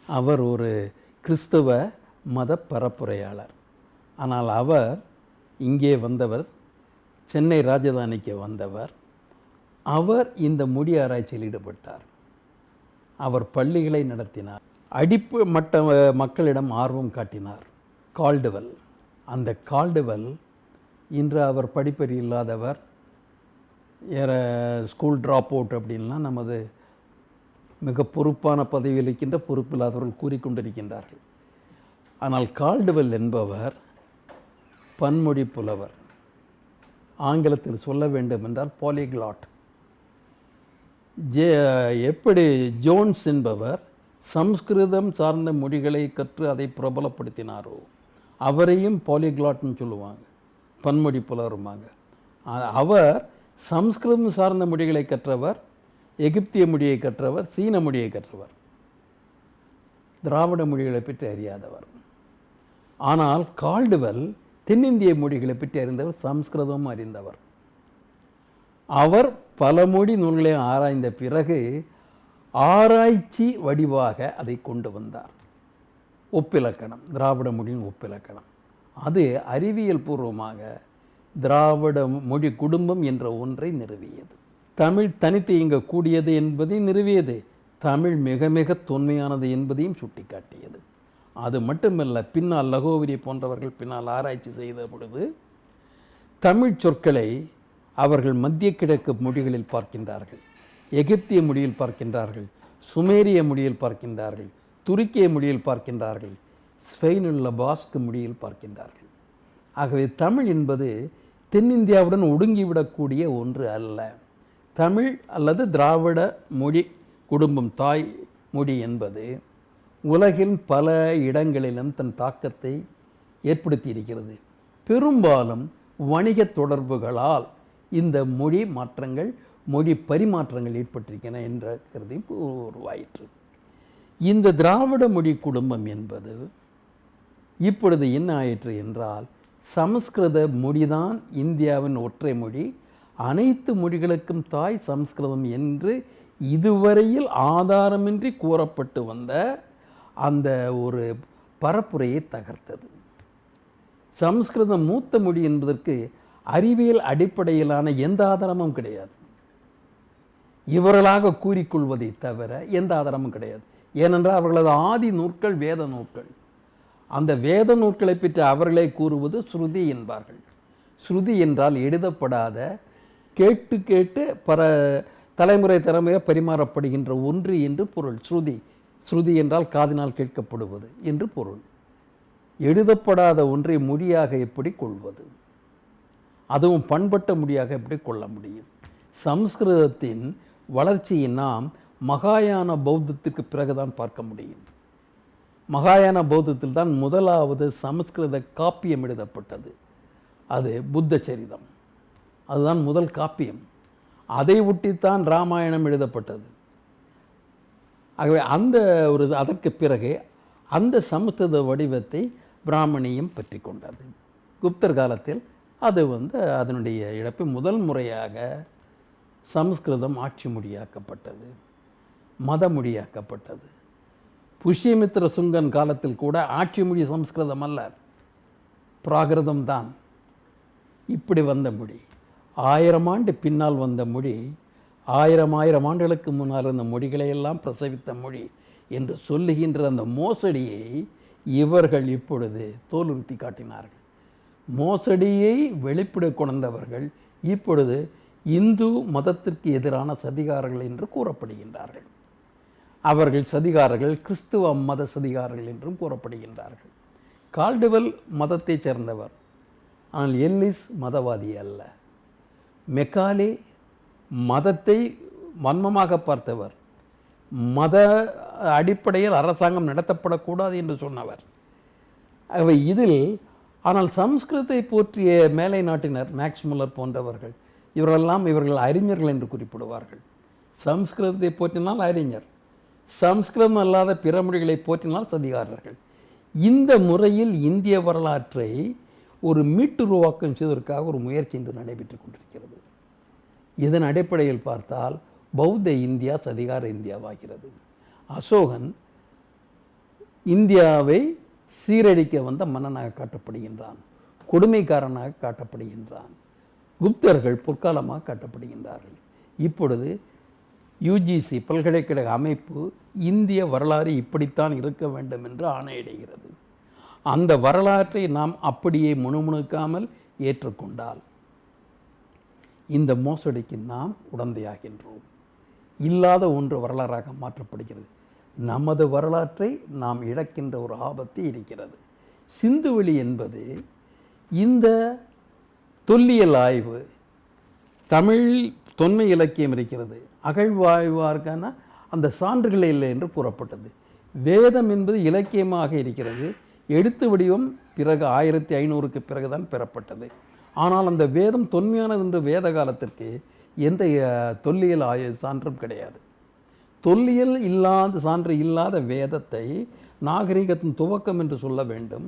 அவர் ஒரு கிறிஸ்தவ மத பரப்புரையாளர். ஆனால் அவர் இங்கே வந்தவர், சென்னை ராஜதானிக்கு வந்தவர். அவர் இந்த மொழி ஆராய்ச்சியில் ஈடுபட்டார். அவர் பள்ளிகளை நடத்தினார், அடிமட்ட மக்களிடம் ஆர்வம் காட்டினார். கால்டுவெல், அந்த கால்டுவெல் இன்று அவர் படிப்பறி இல்லாதவர், ஸ்கூல் ட்ராப் அவுட் அப்படின்லாம் நமது மிக பொறுப்பான பதவியில் இருக்கின்ற பொறுப்பில்லாதவர்கள் கூறிக்கொண்டிருக்கின்றார்கள். ஆனால் கால்டுவெல் என்பவர் பன்மொழி புலவர். ஆங்கிலத்தில் சொல்ல வேண்டும் என்றால் பாலிகிளாட். எப்படி ஜோன்ஸ் என்பவர் சம்ஸ்கிருதம் சார்ந்த மொழிகளை கற்று அதை பிரபலப்படுத்தினாரோ அவரையும் பாலிகிளாட்னு சொல்லுவாங்க, பன்மொழி புலவருமாங்க. அவர் சம்ஸ்கிருதம் சார்ந்த மொழிகளை கற்றவர், எகிப்திய மொழியை கற்றவர், சீன மொழியை கற்றவர், திராவிட மொழிகளை பற்றி அறியாதவர். ஆனால் கால்டுவெல் தென்னிந்திய மொழிகளை பற்றி அறிந்தவர், சம்ஸ்கிருதமும் அறிந்தவர். அவர் பல மொழி நூல்களை ஆராய்ந்த பிறகு ஆராய்ச்சி வடிவாக அதை கொண்டு வந்தார். ஒப்பிலக்கணம், திராவிட மொழியின் ஒப்பிலக்கணம். அது அறிவியல் பூர்வமாக திராவிட மொழி குடும்பம் என்ற ஒன்றை நிறுவியது. தமிழ் தனித்து இயங்கக்கூடியது என்பதை நிறுவியது. தமிழ் மிக மிக தொன்மையானது என்பதையும் சுட்டிக்காட்டியது. அது மட்டுமல்ல, பின்னால் லகோவரி போன்றவர்கள் பின்னால் ஆராய்ச்சி செய்த பொழுது தமிழ் சொற்களை அவர்கள் மத்திய கிழக்கு மொழிகளில் பார்க்கின்றார்கள், எகிப்திய மொழியில் பார்க்கின்றார்கள், சுமேரிய மொழியில் பார்க்கின்றார்கள், துருக்கிய மொழியில் பார்க்கின்றார்கள், ஸ்பெயினில் உள்ள பாஸ்க் மொழியில் பார்க்கின்றார்கள். ஆகவே தமிழ் என்பது தென்னிந்தியாவுடன் ஒடுங்கிவிடக்கூடிய ஒன்று அல்ல. தமிழ் அல்லது திராவிட மொழி குடும்பம் தாய் மொழி என்பது உலகின் பல இடங்களிலும் தன் தாக்கத்தை ஏற்படுத்தி இருக்கிறது. பெரும்பாலும் வணிக தொடர்புகளால் இந்த மொழி மாற்றங்கள், மொழி பரிமாற்றங்கள் ஏற்பட்டிருக்கின்றன என்ற கருதி உருவாயிற்று. இந்த திராவிட மொழி குடும்பம் என்பது இப்பொழுது என்ன ஆயிற்று என்றால், சமஸ்கிருத மொழிதான் இந்தியாவின் ஒற்றை மொழி, அனைத்து மொழிகளுக்கும் தாய் சமஸ்கிருதம் என்று இதுவரையில் ஆதாரமின்றி கூறப்பட்டு வந்த அந்த ஒரு பரப்புரையை தகர்த்தது. சமஸ்கிருதம் மூத்த மொழி என்பதற்கு அறிவியல் அடிப்படையிலான எந்த ஆதாரமும் கிடையாது. இவர்களாக கூறிக்கொள்வதை தவிர எந்த ஆதாரமும் கிடையாது. ஏனென்றால் அவர்களது ஆதி நூற்கள் வேத நூற்கள். அந்த வேத நூற்களை பற்றி அவர்களே கூறுவது ஸ்ருதி என்பார்கள். ஸ்ருதி என்றால் எழுதப்படாத, கேட்டு கேட்டு தலைமுறை பரிமாறப்படுகின்ற ஒன்று என்று பொருள். ஸ்ருதி என்றால் காதினால் கேட்கப்படுவது என்று பொருள். எழுதப்படாத ஒன்றை மொழியாக எப்படி கொள்வது, அதுவும் பண்பட்ட மொழியாக எப்படி கொள்ள முடியும்? சமஸ்கிருதத்தின் வளர்ச்சியை நாம் மகாயான பௌத்தத்திற்கு பிறகுதான் பார்க்க முடியும். மகாயான பௌத்தத்தில் தான் முதலாவது சமஸ்கிருத காப்பியம் எழுதப்பட்டது. அது புத்த சரிதம். அதுதான் முதல் காப்பியம். அதை ஒட்டித்தான் இராமாயணம் எழுதப்பட்டது. ஆகவே அதற்கு பிறகு அந்த சமஸ்கிருத வடிவத்தை பிராமணியம் பற்றி கொண்டது. குப்தர் காலத்தில் அது அதனுடைய இழப்பு முதல் முறையாக சமஸ்கிருதம் ஆட்சி மொழியாக்கப்பட்டது, மத மொழியாக்கப்பட்டது. புஷ்யமித்திர சுங்கன் காலத்தில் கூட ஆட்சி மொழி சமஸ்கிருதம் அல்ல, பிராகிருதம் தான். இப்படி வந்த மொழி 1000 ஆண்டு பின்னால் வந்த மொழி, 1000 ஆண்டுகளுக்கு முன்னால் இருந்த மொழிகளையெல்லாம் பிரசவித்த மொழி என்று சொல்லுகின்ற அந்த மோசடியை இவர்கள் இப்பொழுது தோலுறுத்தி காட்டினார்கள். மோசடியை வெளிப்பட கொண்டவர்கள் இப்பொழுது இந்து மதத்திற்கு எதிரான சதிகாரர்கள் என்று கூறப்படுகின்றார்கள். அவர்கள் சதிகாரர்கள், கிறிஸ்துவ மத சதிகாரர்கள் என்றும் கூறப்படுகின்றார்கள். கால்டுவெல் மதத்தைச் சேர்ந்தவர், ஆனால் எல்லிஸ் மதவாதி அல்ல. மெக்காலே மதத்தை வன்மமாக பார்த்தவர், மத அடிப்படையில் அரசாங்கம் நடத்தப்படக்கூடாது என்று சொன்னவர். அவை இதில் ஆனால் சம்ஸ்கிருதத்தை போற்றிய மேலை நாட்டினர், மேக்ஸ் முல்லர் போன்றவர்கள், இவர்கள் அறிஞர்கள் என்று குறிப்பிடுவார்கள். சம்ஸ்கிருதத்தை போற்றினால் அறிஞர், சம்ஸ்கிருதம் அல்லாத பிற மொழிகளை போற்றினால் சதிகாரர்கள். இந்த முறையில் இந்திய வரலாற்றை ஒரு மீட்டுருவாக்கம் செய்வதற்காக ஒரு முயற்சி இன்று நடைபெற்று கொண்டிருக்கிறது. இதன் அடிப்படையில் பார்த்தால் பௌத்த இந்தியா சதிகார இந்தியாவாகிறது. அசோகன் இந்தியாவை சீரழிக்க வந்த மன்னனாக காட்டப்படுகின்றான், கொடுமைக்காரனாக காட்டப்படுகின்றான். குப்தர்கள் பொற்காலமாக காட்டப்படுகின்றார்கள். இப்பொழுது யுஜிசி பல்கலைக்கழக அமைப்பு இந்திய வரலாறு இப்படித்தான் இருக்க வேண்டும் என்று ஆணையிடுகிறது. அந்த வரலாற்றை நாம் அப்படியே முணுமுணுக்காமல் ஏற்றுக்கொண்டால் இந்த மோசடிக்கு நாம் உடந்தையாகின்றோம். இல்லாத ஒன்று வரலாறாக மாற்றப்படுகிறது. நமது வரலாற்றை நாம் இழக்கின்ற ஒரு ஆபத்து இருக்கிறது. சிந்துவெளி என்பது இந்த தொல்லியல் ஆய்வு, தமிழ் தொன்மை இலக்கியம் இருக்கிறது, அகழ்வாய்வார்க்கான அந்த சான்றுகளே இல்லை என்று கூறப்பட்டது. வேதம் என்பது இலக்கியமாக இருக்கிறது, எழுத்து வடிவம் பிறகு 1500க்கு பிறகுதான் பெறப்பட்டது. ஆனால் அந்த வேதம் தொன்மையானது என்று வேத காலத்திற்கு எந்த தொல்லியல் சான்றும் கிடையாது. தொல்லியல் இல்லாத சான்று இல்லாத வேதத்தை நாகரிகத்தின் துவக்கம் என்று சொல்ல வேண்டும்.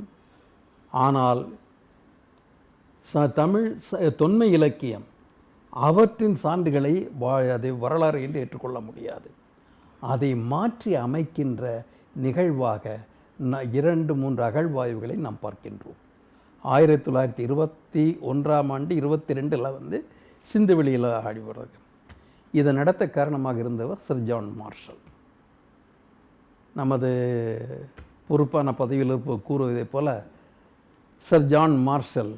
ஆனால் தமிழ் தொன்மை இலக்கியம் அவற்றின் சான்றுகளை அதை வரலாறு என்று ஏற்றுக்கொள்ள முடியாது. அதை மாற்றி அமைக்கின்ற நிகழ்வாக 2-3 அகழ்வாய்வுகளை நாம் பார்க்கின்றோம். 1921ஆம் ஆண்டு 22 சிந்துவெளியில் ஆடி வருது. இதை நடத்த காரணமாக இருந்தவர் சர் ஜான் மார்ஷல். நமது பொறுப்பான பதவியில் கூறுவதை போல சர் ஜான் மார்ஷல்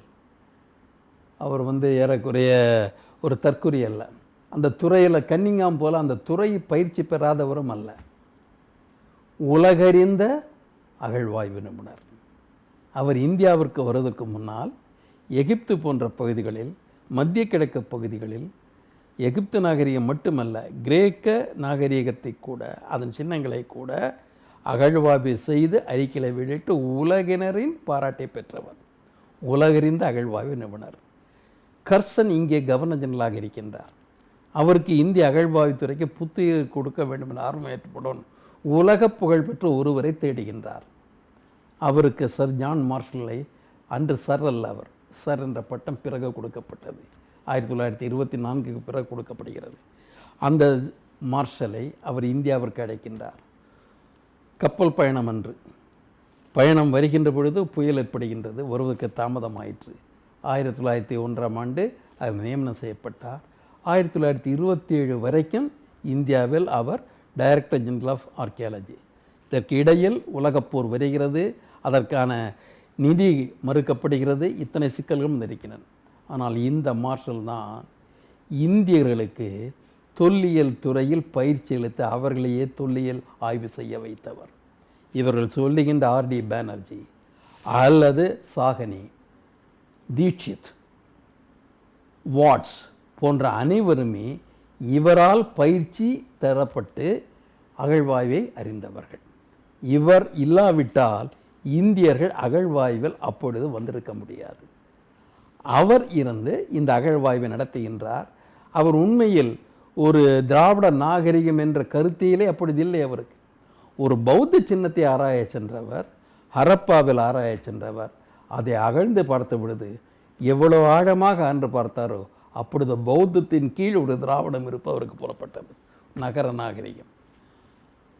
அவர் ஏறக்குறைய ஒரு தற்குறி அல்ல. அந்த துறையில் கன்னிங்காம் போல் அந்த துறை பயிற்சி பெறாதவரும் அல்ல. உலகறிந்த அகழ்வாய்வு நிபுணர். அவர் இந்தியாவிற்கு வருவதற்கு முன்னால் எகிப்து போன்ற பகுதிகளில், மத்திய கிழக்கு பகுதிகளில் எகிப்து நாகரிகம் மட்டுமல்ல, கிரேக்க நாகரிகத்தை கூட, அதன் சின்னங்களை கூட அகழ்வாய்வு செய்து அறிக்கையை வெளியிட்டு உலகினரின் பாராட்டை பெற்றவர். உலகறிந்த அகழ்வாய்வு நிபுணர். கர்சன் இங்கே கவர்னர் ஜெனரலாக இருக்கின்றார். அவருக்கு இந்திய அகழ்வாய்வுத்துறைக்கு புத்துயிர் கொடுக்க வேண்டும் என ஆர்வம் ஏற்படும் உலக புகழ்பெற்ற ஒருவரை தேடுகின்றார். அவருக்கு சர் ஜான் மார்ஷலை, அன்று சர் அல்ல, அவர் சர் என்ற பட்டம் பிறகு கொடுக்கப்பட்டது. 1924க்கு பிறகு கொடுக்கப்படுகிறது. அந்த மார்ஷலை அவர் இந்தியாவிற்கு அழைக்கின்றார். கப்பல் பயணம் அன்று பயணம் வருகின்ற பொழுது புயல் ஏற்படுகின்றது. வருவதற்கு தாமதமாயிற்று. 1901 அவர் நியமனம் செய்யப்பட்டார். 1927 வரைக்கும் இந்தியாவில் அவர் டைரக்டர் ஜெனரல் ஆஃப் ஆர்கியாலஜி. இதற்கு இடையில் உலகப்போர் வருகிறது. அதற்கான நிதி மறுக்கப்படுகிறது. இத்தனை சிக்கல்களும் இருக்கின்றன. ஆனால் இந்த மார்ஷல் தான் இந்தியர்களுக்கு தொல்லியல் துறையில் பயிற்சி அளித்து அவர்களையே தொல்லியல் ஆய்வு செய்ய வைத்தவர். இவர்கள் சொல்லுகின்ற ஆர்டி பானர்ஜி அல்லது சாகனி, தீட்சித், வாட்ஸ் போன்ற அனைவருமே இவரால் பயிற்சி தரப்பட்டு அகழ்வாய்வை அறிந்தவர்கள். இவர் இல்லாவிட்டால் இந்தியர்கள் அகழ்வாய்வில் அப்பொழுது வந்திருக்க முடியாது. அவர் இருந்து இந்த அகழ்வாய்வை நடத்துகின்றார். அவர் உண்மையில் ஒரு திராவிட நாகரிகம் என்ற கருத்தியிலே அப்பொழுது இல்லை. அவருக்கு ஒரு பௌத்த சின்னத்தை ஆராய சென்றவர், ஹரப்பாவில் ஆராய சென்றவர். அதை அகழ்ந்து பார்த்த பொழுது எவ்வளோ ஆழமாக அன்று பார்த்தாரோ அப்பொழுது பௌத்தத்தின் கீழ் ஒரு திராவிடம் இருப்பவருக்கு புறப்பட்டது நகர நாகரிகம்.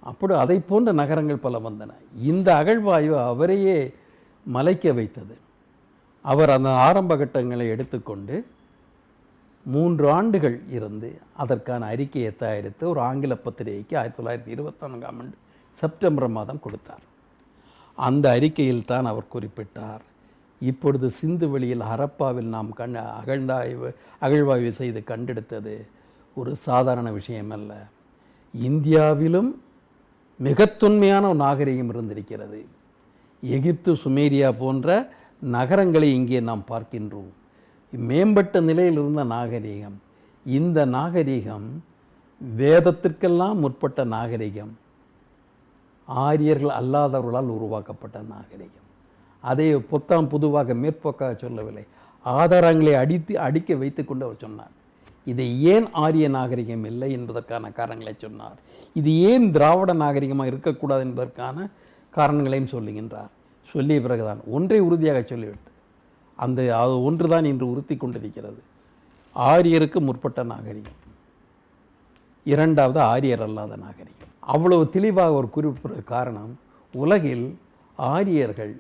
அப்படி அதை போன்ற நகரங்கள் பல வந்தன. இந்த அகழ்வாய்வு அவரையே மலைக்க வைத்தது. அவர் அந்த ஆரம்ப கட்டங்களை எடுத்துக்கொண்டு 3 ஆண்டுகள் இருந்து அதற்கான அறிக்கையை தயாரித்து ஒரு ஆங்கில பத்திரிகைக்கு 1924 செப்டம்பர் மாதம் கொடுத்தார். அந்த அறிக்கையில் தான் அவர் குறிப்பிட்டார், இப்பொழுது சிந்து வெளியில் ஹரப்பாவில் நாம் அகழ்வாய்வு செய்து கண்டெடுத்தது ஒரு சாதாரண விஷயமல்ல. இந்தியாவிலும் மிக தொன்மையான ஒரு நாகரிகம் இருந்திருக்கிறது. எகிப்து, சுமேரியா போன்ற நகரங்களை இங்கே நாம் பார்க்கின்றோம். மேம்பட்ட நிலையில் இருந்த நாகரிகம். இந்த நாகரிகம் வேதத்திற்கெல்லாம் முற்பட்ட நாகரிகம். ஆரியர்கள் அல்லாதவர்களால் உருவாக்கப்பட்ட நாகரிகம். அதை பொதுவாக மேற்போக்காக சொல்லவில்லை, ஆதாரங்களை அடிக்க வைத்து கொண்டு அவர் சொன்னார். இதை ஏன் ஆரிய நாகரிகம் இல்லை என்பதற்கான காரணங்களை சொன்னார். இது ஏன் திராவிட நாகரிகமாக இருக்கக்கூடாது என்பதற்கான காரணங்களையும் சொல்லுகின்றார். சொல்லிய பிறகுதான் ஒன்றை உறுதியாக சொல்லிவிட்டு அது ஒன்று தான் இன்று உறுத்தி கொண்டிருக்கிறது. ஆரியருக்கு முற்பட்ட நாகரிகம், இரண்டாவது ஆரியர் அல்லாத நாகரிகம். அவ்வளவு தெளிவாக ஒரு குறிப்பிட்ட காரணம், உலகில் ஆரியர்கள்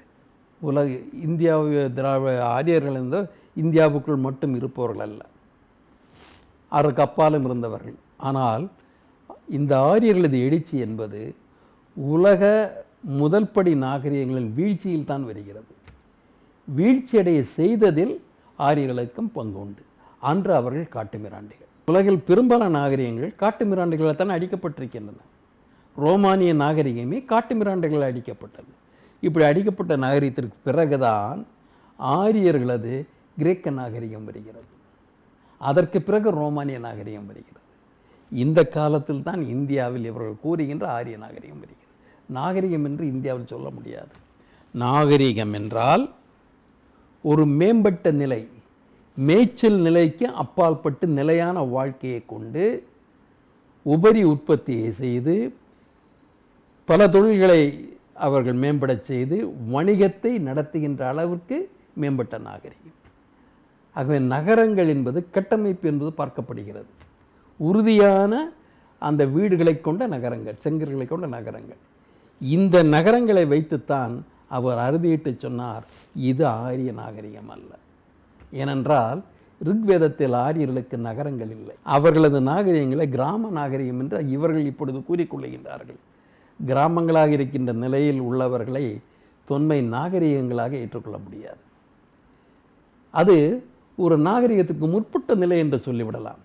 ஆரியர்கள் இருந்த இந்தியாவுக்குள் மட்டும் இருப்பவர்கள் அல்ல, அதற்கு அப்பாலும் இருந்தவர்கள். ஆனால் இந்த ஆரியர்களது எழுச்சி என்பது உலக முதல் படி நாகரிகங்களின் வீழ்ச்சியில் தான் வருகிறது. வீழ்ச்சியடைய செய்ததில் ஆரியர்களுக்கும் பங்கு உண்டு. அன்று அவர்கள் காட்டுமிராண்டிகள். உலகில் பெரும்பாலான நாகரிகங்கள் காட்டுமிராண்டிகளால் தான் அடிக்கப்பட்டிருக்கின்றன. ரோமானிய நாகரிகமே காட்டுமிராண்டிகள் அடிக்கப்பட்டது. இப்படி அடிக்கப்பட்ட நாகரிகத்திற்கு பிறகுதான் ஆரியர்களது கிரேக்க நாகரிகம் வருகிறது. அதற்கு பிறகு ரோமானிய நாகரிகம் வருகிறது. இந்த காலத்தில் தான் இந்தியாவில் இவர்கள் கூறுகின்ற ஆரிய நாகரிகம் வருகிறது. நாகரிகம் என்று இந்தியாவில் சொல்ல முடியாது. நாகரிகம் என்றால் ஒரு மேம்பட்ட நிலை, மேய்ச்சல் நிலைக்கு அப்பாற்பட்டு நிலையான வாழ்க்கையை கொண்டு உபரி உற்பத்தியை செய்து பல தொழில்களை அவர்கள் மேம்படச் செய்து வணிகத்தை நடத்துகின்ற அளவிற்கு மேம்பட்ட நாகரிகம். ஆகவே நகரங்கள் என்பது கட்டமைப்பு என்பது பார்க்கப்படுகிறது. உறுதியான அந்த வீடுகளை கொண்ட நகரங்கள், செங்கற்களை கொண்ட நகரங்கள். இந்த நகரங்களை வைத்துத்தான் அவர் அறுதியிட்டு சொன்னார், இது ஆரிய நாகரிகம் அல்ல. ஏனென்றால் ரிக்வேதத்தில் ஆரியர்களுக்கு நகரங்கள் இல்லை. அவர்களது நாகரிகங்களை கிராம நாகரிகம் என்று இவர்கள் இப்பொழுது கூறிக்கொள்ளுகின்றார்கள். கிராமங்களாக இருக்கின்ற நிலையில் உள்ளவர்களை தொன்மை நாகரிகங்களாக ஏற்றுக்கொள்ள முடியாது. அது ஒரு நாகரிகத்துக்கு முற்பட்ட நிலை என்று சொல்லிவிடலாம்.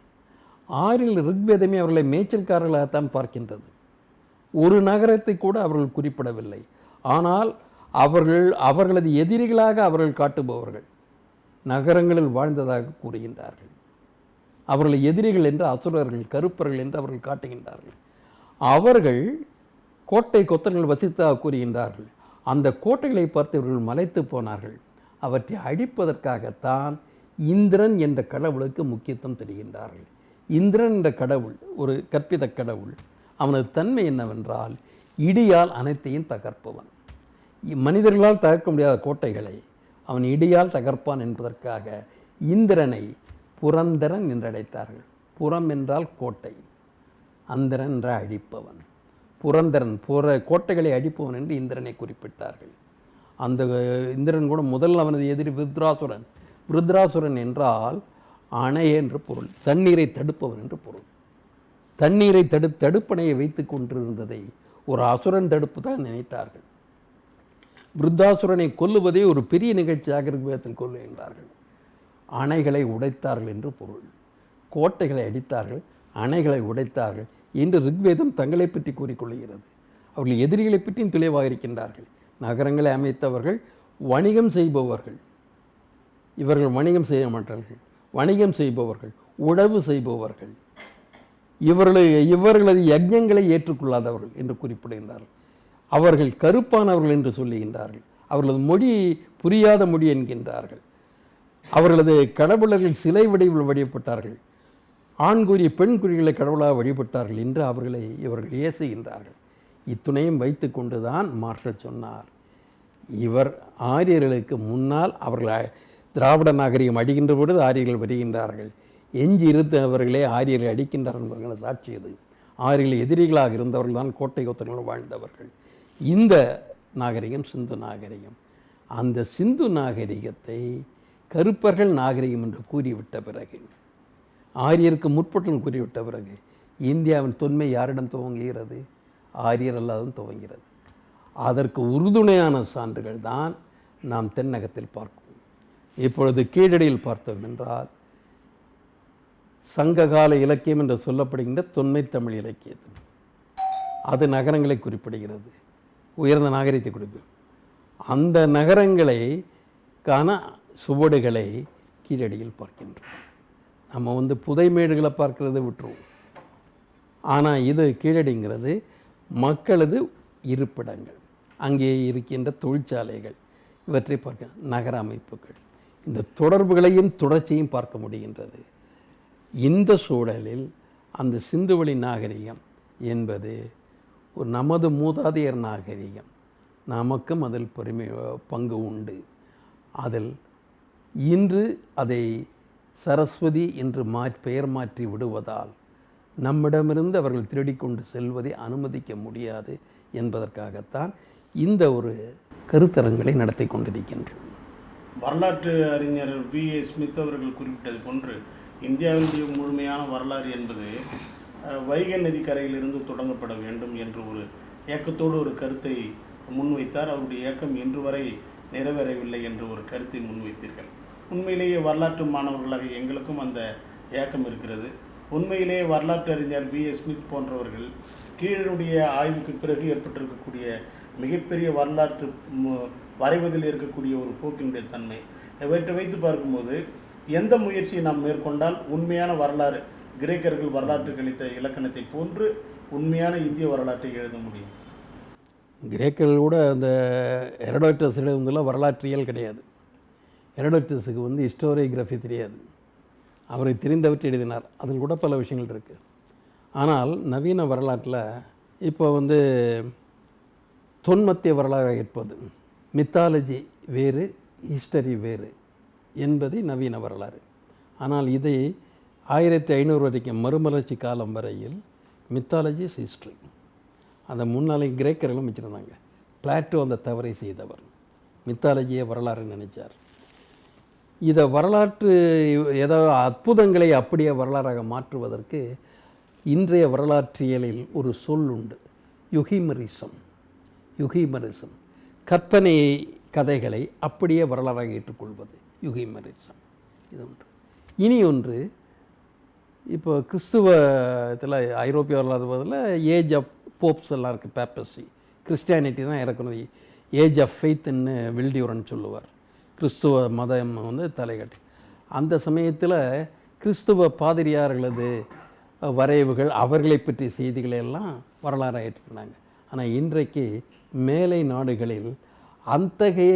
ஆரியர்கள் ரிக்வேதமே அவர்களை மேய்ச்சல்காரர்களாகத்தான் பார்க்கின்றது. ஒரு நகரத்தை கூட அவர்கள் குறிப்பிடவில்லை. ஆனால் அவர்களது எதிரிகளாக அவர்கள் காட்டுபவர்கள் நகரங்களில் வாழ்ந்ததாக கூறுகின்றார்கள். அவர்கள் எதிரிகள் என்று அசுரர்கள், கருப்பர்கள் என்று அவர்கள் காட்டுகின்றார்கள். அவர்கள் கோட்டை கொத்தர்கள் வசித்ததாக கூறுகின்றார்கள். அந்த கோட்டைகளை பார்த்து இவர்கள் மலைத்து போனார்கள். அவற்றை அழிப்பதற்காகத்தான் இந்திரன் என்ற கடவுளுக்கு முக்கியத்துவம் தருகின்றார்கள். இந்திரன் என்ற கடவுள் ஒரு கற்பித கடவுள். அவனது தன்மை என்னவென்றால் இடியால் அனைத்தையும் தகர்ப்பவன். மனிதர்களால் தகர்க்க முடியாத கோட்டைகளை அவன் இடியால் தகர்ப்பான் என்பதற்காக இந்திரனை புரந்தரன் என்று அழைத்தார்கள். புறம் என்றால் கோட்டை, அந்தரன் என்ற அழிப்பவன். புரந்தரன் கோட்டைகளை அழிப்பவன் என்று இந்திரனை குறிப்பிட்டார்கள். அந்த இந்திரன் கூட முதல் அவனது எதிரி விருத்ராசுரன். விருத்ராசுரன் என்றால் அணை என்று பொருள், தண்ணீரை தடுப்பவன் என்று பொருள். தண்ணீரை தடுப்பணையை வைத்து கொண்டிருந்ததை ஒரு அசுரன் தடுப்பு தான் நினைத்தார்கள். விருத்தாசுரனை கொல்லுவதே ஒரு பெரிய நிகழ்ச்சியாக ரிக்வேதத்தில் கொல்லுகின்றார்கள். அணைகளை உடைத்தார்கள் என்று பொருள். கோட்டைகளை அடித்தார்கள், அணைகளை உடைத்தார்கள் என்று ரிக்வேதம் தங்களை பற்றி கூறிக்கொள்கிறது. அவர்கள் எதிரிகளை பற்றியும் தெளிவாக இருக்கின்றார்கள். நகரங்களை அமைத்தவர்கள் வணிகம் செய்பவர்கள். இவர்கள் வணிகம் செய்ய மாட்டார்கள். வணிகம் செய்பவர்கள், உழவு செய்பவர்கள், இவர்களது யஜ்ஞங்களை ஏற்றுக்கொள்ளாதவர்கள் என்று குறிப்பிடுகின்றார்கள். அவர்கள் கருப்பானவர்கள் என்று சொல்லுகின்றார்கள். அவர்களது மொழி புரியாத மொழி என்கின்றார்கள். அவர்களது கடவுளர்கள் சிலை வடிவில் வழிபட்டார்கள். ஆண்குறி பெண்குறிகளை கடவுளாக வழிபட்டார்கள் என்று இவர்கள் ஏசுகின்றார்கள். இத்துணையும் வைத்து கொண்டு தான் மார்ஷல் சொன்னார், இவர் ஆரியர்களுக்கு முன்னால் அவர்கள் திராவிட நாகரிகம் அடிக்கின்ற பொழுது ஆரியர்கள் வருகின்றார்கள், எஞ்சி இருந்தவர்களே ஆரியர்கள் அடிக்கின்றார்கள் என்பதற்கான சாட்சி அது. ஆரியர்கள் எதிரிகளாக இருந்தவர்கள் தான் கோட்டை கொத்தர்கள் வாழ்ந்தவர்கள். இந்த நாகரிகம் சிந்து நாகரிகம். அந்த சிந்து நாகரிகத்தை கருப்பர்கள் நாகரிகம் என்று கூறிவிட்ட பிறகு, ஆரியருக்கு முற்பட்டல் கூறிவிட்ட பிறகு, இந்தியாவின் தொன்மை யாரிடம் துவங்குகிறது? ஆரியர் அல்லாதும் துவங்கிறது. அதற்கு உறுதுணையான சான்றுகள் தான் நாம் தென்னகத்தில் பார்க்கிறோம். இப்பொழுது கீழடியில் பார்த்தோம் என்றால் சங்ககால இலக்கியம் என்று சொல்லப்படுகின்ற தொன்மை தமிழ் இலக்கியத்தில் அது நகரங்களை குறிப்பிடுகிறது, உயர்ந்த நாகரிகத்தை குறிப்பிடும். அந்த நகரங்களை காண சுவடுகளை கீழடியில் பார்க்கின்றோம். நம்ம புதைமேடுகளை பார்க்கறதை விட்டுருவோம். ஆனால் இது கீழடிங்கிறது மக்களது இருப்பிடங்கள், அங்கே இருக்கின்ற தொழிற்சாலைகள், இவற்றை பார்க்க நகர அமைப்புகள், இந்த தொடர்புகளையும் தொடர்ச்சியும் பார்க்க முடிகின்றது. இந்த சூழலில் அந்த சிந்துவெளி நாகரிகம் என்பது ஒரு நமது மூதாதையர் நாகரிகம். நமக்கும் அதில் பங்கு உண்டு. அதில் இன்று அதை சரஸ்வதி என்று பெயர் மாற்றி விடுவதால் நம்மிடமிருந்து அவர்கள் திருடிக்கொண்டு செல்வதை அனுமதிக்க முடியாது என்பதற்காகத்தான் இந்த ஒரு கருத்தரங்களை நடத்தி கொண்டிருக்கின்றோம். வரலாற்று அறிஞர் V.A. ஸ்மித் அவர்கள் குறிப்பிட்டது போன்று இந்தியாவினுடைய முழுமையான வரலாறு என்பது வைகை நதி கரையிலிருந்து தொடங்கப்பட வேண்டும் என்று ஒரு இயக்கத்தோடு ஒரு கருத்தை முன்வைத்தார். அவருடைய இயக்கம் இன்று வரை நிறைவேறவில்லை என்று ஒரு கருத்தை முன்வைத்தீர்கள். உண்மையிலேயே வரலாற்று மாணவர்களாக எங்களுக்கும் அந்த இயக்கம் இருக்கிறது. உண்மையிலேயே வரலாற்று அறிஞர் V.A. ஸ்மித் போன்றவர்கள் கீழனுடைய ஆய்வுக்கு பிறகு ஏற்பட்டிருக்கக்கூடிய மிகப்பெரிய வரலாற்று வரைவதில் இருக்கக்கூடிய ஒரு போக்கினுடைய தன்மை, இவற்றை வைத்து பார்க்கும்போது எந்த முயற்சியை நாம் மேற்கொண்டால் உண்மையான வரலாறு, கிரேக்கர்கள் வரலாற்று கழித்த இலக்கணத்தை போன்று உண்மையான இந்திய வரலாற்றை எழுத முடியும்? கிரேக்கர்கள் கூட அந்த ஹெரோடோட்டஸ் எழுதுவதில் வரலாற்றியல் கிடையாது. ஹெரோடோட்டஸுக்கு ஹிஸ்டோரியோகிராஃபி தெரியாது. அவரை தெரிந்தவற்றை எழுதினார். அதில் கூட பல விஷயங்கள் இருக்குது. ஆனால் நவீன வரலாற்றில் இப்போ தொன்மத்திய வரலாறாக இருப்பது, மித்தாலஜி வேறு, ஹிஸ்டரி வேறு என்பதை நவீன வரலாறு. ஆனால் இதை 1500 வரைக்கும் மறுமலர்ச்சி காலம் வரையில் மித்தாலஜி இஸ் ஹிஸ்ட்ரி. அந்த முன்னாலே கிரேக்கர்களும் வச்சுருந்தாங்க. பிளாட்டோ அந்த தவறை செய்தவர், மித்தாலஜியை வரலாறு நினைச்சார். இதை வரலாற்று ஏதாவது அற்புதங்களை அப்படியே வரலாறாக மாற்றுவதற்கு இன்றைய வரலாற்றியலில் ஒரு சொல் உண்டு, யுகிமரிசம். யுகிமரிசம் கற்பனை கதைகளை அப்படியே வரலாறாக ஏற்றுக்கொள்வது யுகிமரிசம். இது ஒன்று. இனி ஒன்று, இப்போ கிறிஸ்துவத்தில் ஐரோப்பிய வரலாறு பதில் ஏஜ் ஆஃப் போப்ஸ் எல்லாம் இருக்குது. பேப்பசி கிறிஸ்டியானிட்டி தான் இறக்குறது. ஏஜ் ஆஃப் ஃபெய்த்துன்னு வில்டியூரன் சொல்லுவார். கிறிஸ்துவ மதம் வந்து தலைகட்டி அந்த சமயத்தில் கிறிஸ்துவ பாதிரியார்களது வரைவுகள் அவர்களை பற்றிய செய்திகளை எல்லாம் வரலாறாக ஏற்றுக்கினாங்க. ஆனால் இன்றைக்கு மேலை நாடுகளில் அத்தகைய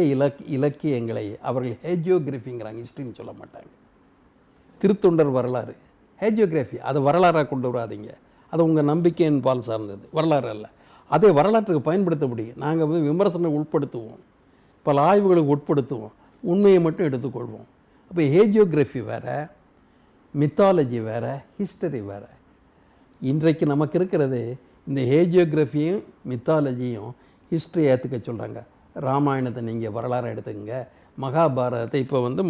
இலக்கியங்களை அவர்கள் ஹேஜியோகிராஃபிங்கிறாங்க, ஹிஸ்ட்ரின்னு சொல்ல மாட்டாங்க. திருத்தொண்டர் வரலாறு ஹேஜியோகிராஃபி, அதை வரலாறாக கொண்டு வராதிங்க. அது உங்கள் நம்பிக்கையின் பால் சார்ந்தது, வரலாறு அல்ல. அதை வரலாற்றுக்கு பயன்படுத்த முடியும். நாங்கள் வந்து விமர்சனம் உட்படுத்துவோம், பல ஆய்வுகளுக்கு உட்படுத்துவோம், உண்மையை மட்டும் எடுத்துக்கொள்வோம். அப்போ ஹேஜியோகிராஃபி வேறு, மித்தாலஜி வேறு, ஹிஸ்டரி வேறு. இன்றைக்கு நமக்கு இருக்கிறது இந்த ஹேஜியோகிராஃபியும் மித்தாலஜியும் ஹிஸ்ட்ரி ஏற்றுக்க சொல்கிறாங்க. ராமாயணத்தை நீங்கள் வரலாறு எடுத்துக்கங்க, மகாபாரதத்தை இப்போ வந்து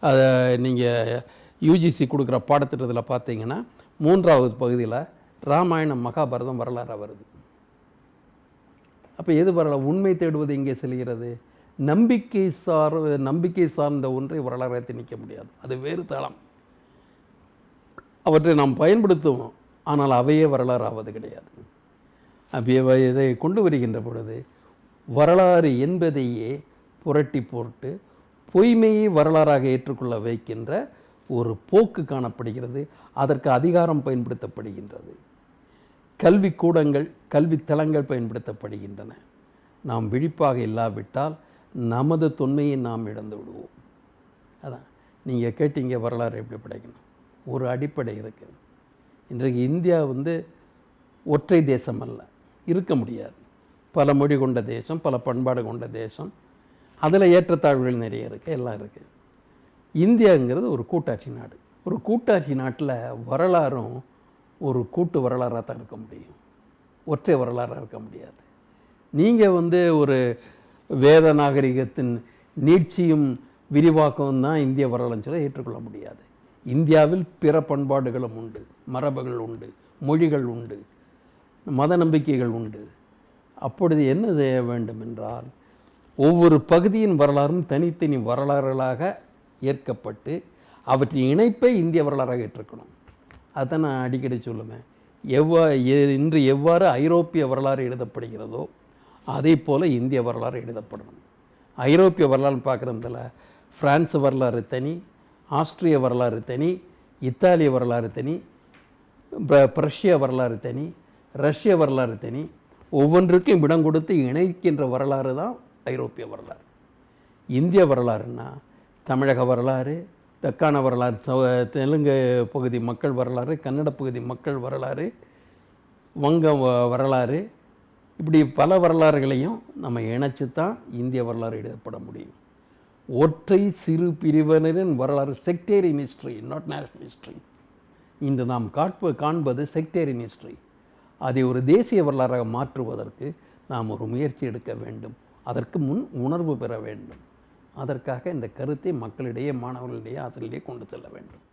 அதை நீங்கள் யூஜிசி கொடுக்குற பாடத்திட்டத்தில் பார்த்தீங்கன்னா 3வது பகுதியில் ராமாயணம் மகாபாரதம் வரலாறாக வருது. அப்போ எது வரலாறு? உண்மை தேடுவது எங்கே செல்கிறது? நம்பிக்கை சார்ந்த ஒன்றை வரலாறை திணிக்க முடியாது. அது வேறு தளம். அவற்றை நாம் பயன்படுத்துவோம், ஆனால் அவையே வரலாறு ஆவது கிடையாது. அப்போ இதை கொண்டு வருகின்ற பொழுது வரலாறு என்பதையே புரட்டி போட்டு பொய்மையை வரலாறாக ஏற்றுக்கொள்ள வைக்கின்ற ஒரு போக்கு காணப்படுகிறது. அதற்கு அதிகாரம் பயன்படுத்தப்படுகின்றது. கல்விக்கூடங்கள், கல்வித்தலங்கள் பயன்படுத்தப்படுகின்றன. நாம் விழிப்பாக இல்லாவிட்டால் நமது தொன்மையை நாம் இழந்து விடுவோம். அதான் நீங்கள் கேட்டீங்க வரலாறு எப்படி படைக்கணும். ஒரு அடிப்படை இருக்குது. இன்றைக்கு இந்தியா வந்து ஒற்றை தேசம் அல்ல, இருக்க முடியாது. பல மொழி கொண்ட தேசம், பல பண்பாடு கொண்ட தேசம். அதில் ஏற்றத்தாழ்வுகள் நிறைய இருக்குது, எல்லாம் இருக்குது. இந்தியாங்கிறது ஒரு கூட்டாட்சி நாடு. ஒரு கூட்டாட்சி நாட்டில் வரலாறும் ஒரு கூட்டு வரலாறாக தான் இருக்க முடியும், ஒற்றை வரலாறாக இருக்க முடியாது. நீங்கள் வந்து ஒரு வேத நாகரிகத்தின் நீட்சியும் விரிவாக்கம் தான் இந்திய வரலாறுன்னு சொல்ல ஏற்றுக்கொள்ள முடியாது. இந்தியாவில் பிற பண்பாடுகளும் உண்டு, மரபுகள் உண்டு, மொழிகள் உண்டு, மத நம்பிக்கைகள் உண்டு. அப்பொழுது என்ன செய்ய வேண்டும் என்றால், ஒவ்வொரு பகுதியின் வரலாறும் தனித்தனி வரலாறுகளாக ஏற்கப்பட்டு அவற்றின் இணைப்பை இந்திய வரலாறாக ஏற்றுக்கணும். அதை நான் அடிக்கடி சொல்லுவேன். இன்று எவ்வாறு ஐரோப்பிய வரலாறு எழுதப்படுகிறதோ அதே போல் இந்திய வரலாறு எழுதப்படணும். ஐரோப்பிய வரலாறு பார்க்குறதுல பிரான்ஸ் வரலாறு தனி, ஆஸ்திரிய வரலாறு தனி, இத்தாலிய வரலாறு தனி, பிரஷ்ய வரலாறு தனி, ரஷ்ய வரலாறு தனி. ஒவ்வொன்றுக்கும் இடம் கொடுத்து இணைக்கின்ற வரலாறு தான் ஐரோப்பிய வரலாறு. இந்திய வரலாறுன்னா தமிழக வரலாறு, தக்கான வரலாறு, தெலுங்கு பகுதி மக்கள் வரலாறு, கன்னட பகுதி மக்கள் வரலாறு, வங்க வரலாறு, இப்படி பல வரலாறுகளையும் நம்ம இணைச்சி தான் இந்திய வரலாறு எழுதப்பட முடியும். ஒற்றை சிறு பிரிவினரின் வரலாறு sectarian history, not national history. இன்று நாம் காண்பது செக்டேரியன் ஹிஸ்ட்ரி. அதை ஒரு தேசிய வரலாறாக மாற்றுவதற்கு நாம் ஒரு முயற்சி எடுக்க வேண்டும். அதற்கு முன் உணர்வு பெற வேண்டும். அதற்காக இந்த கருத்தை மக்களிடையே, மாணவர்களிடையே, ஆசிரியர்களிடையே கொண்டு செல்ல வேண்டும்.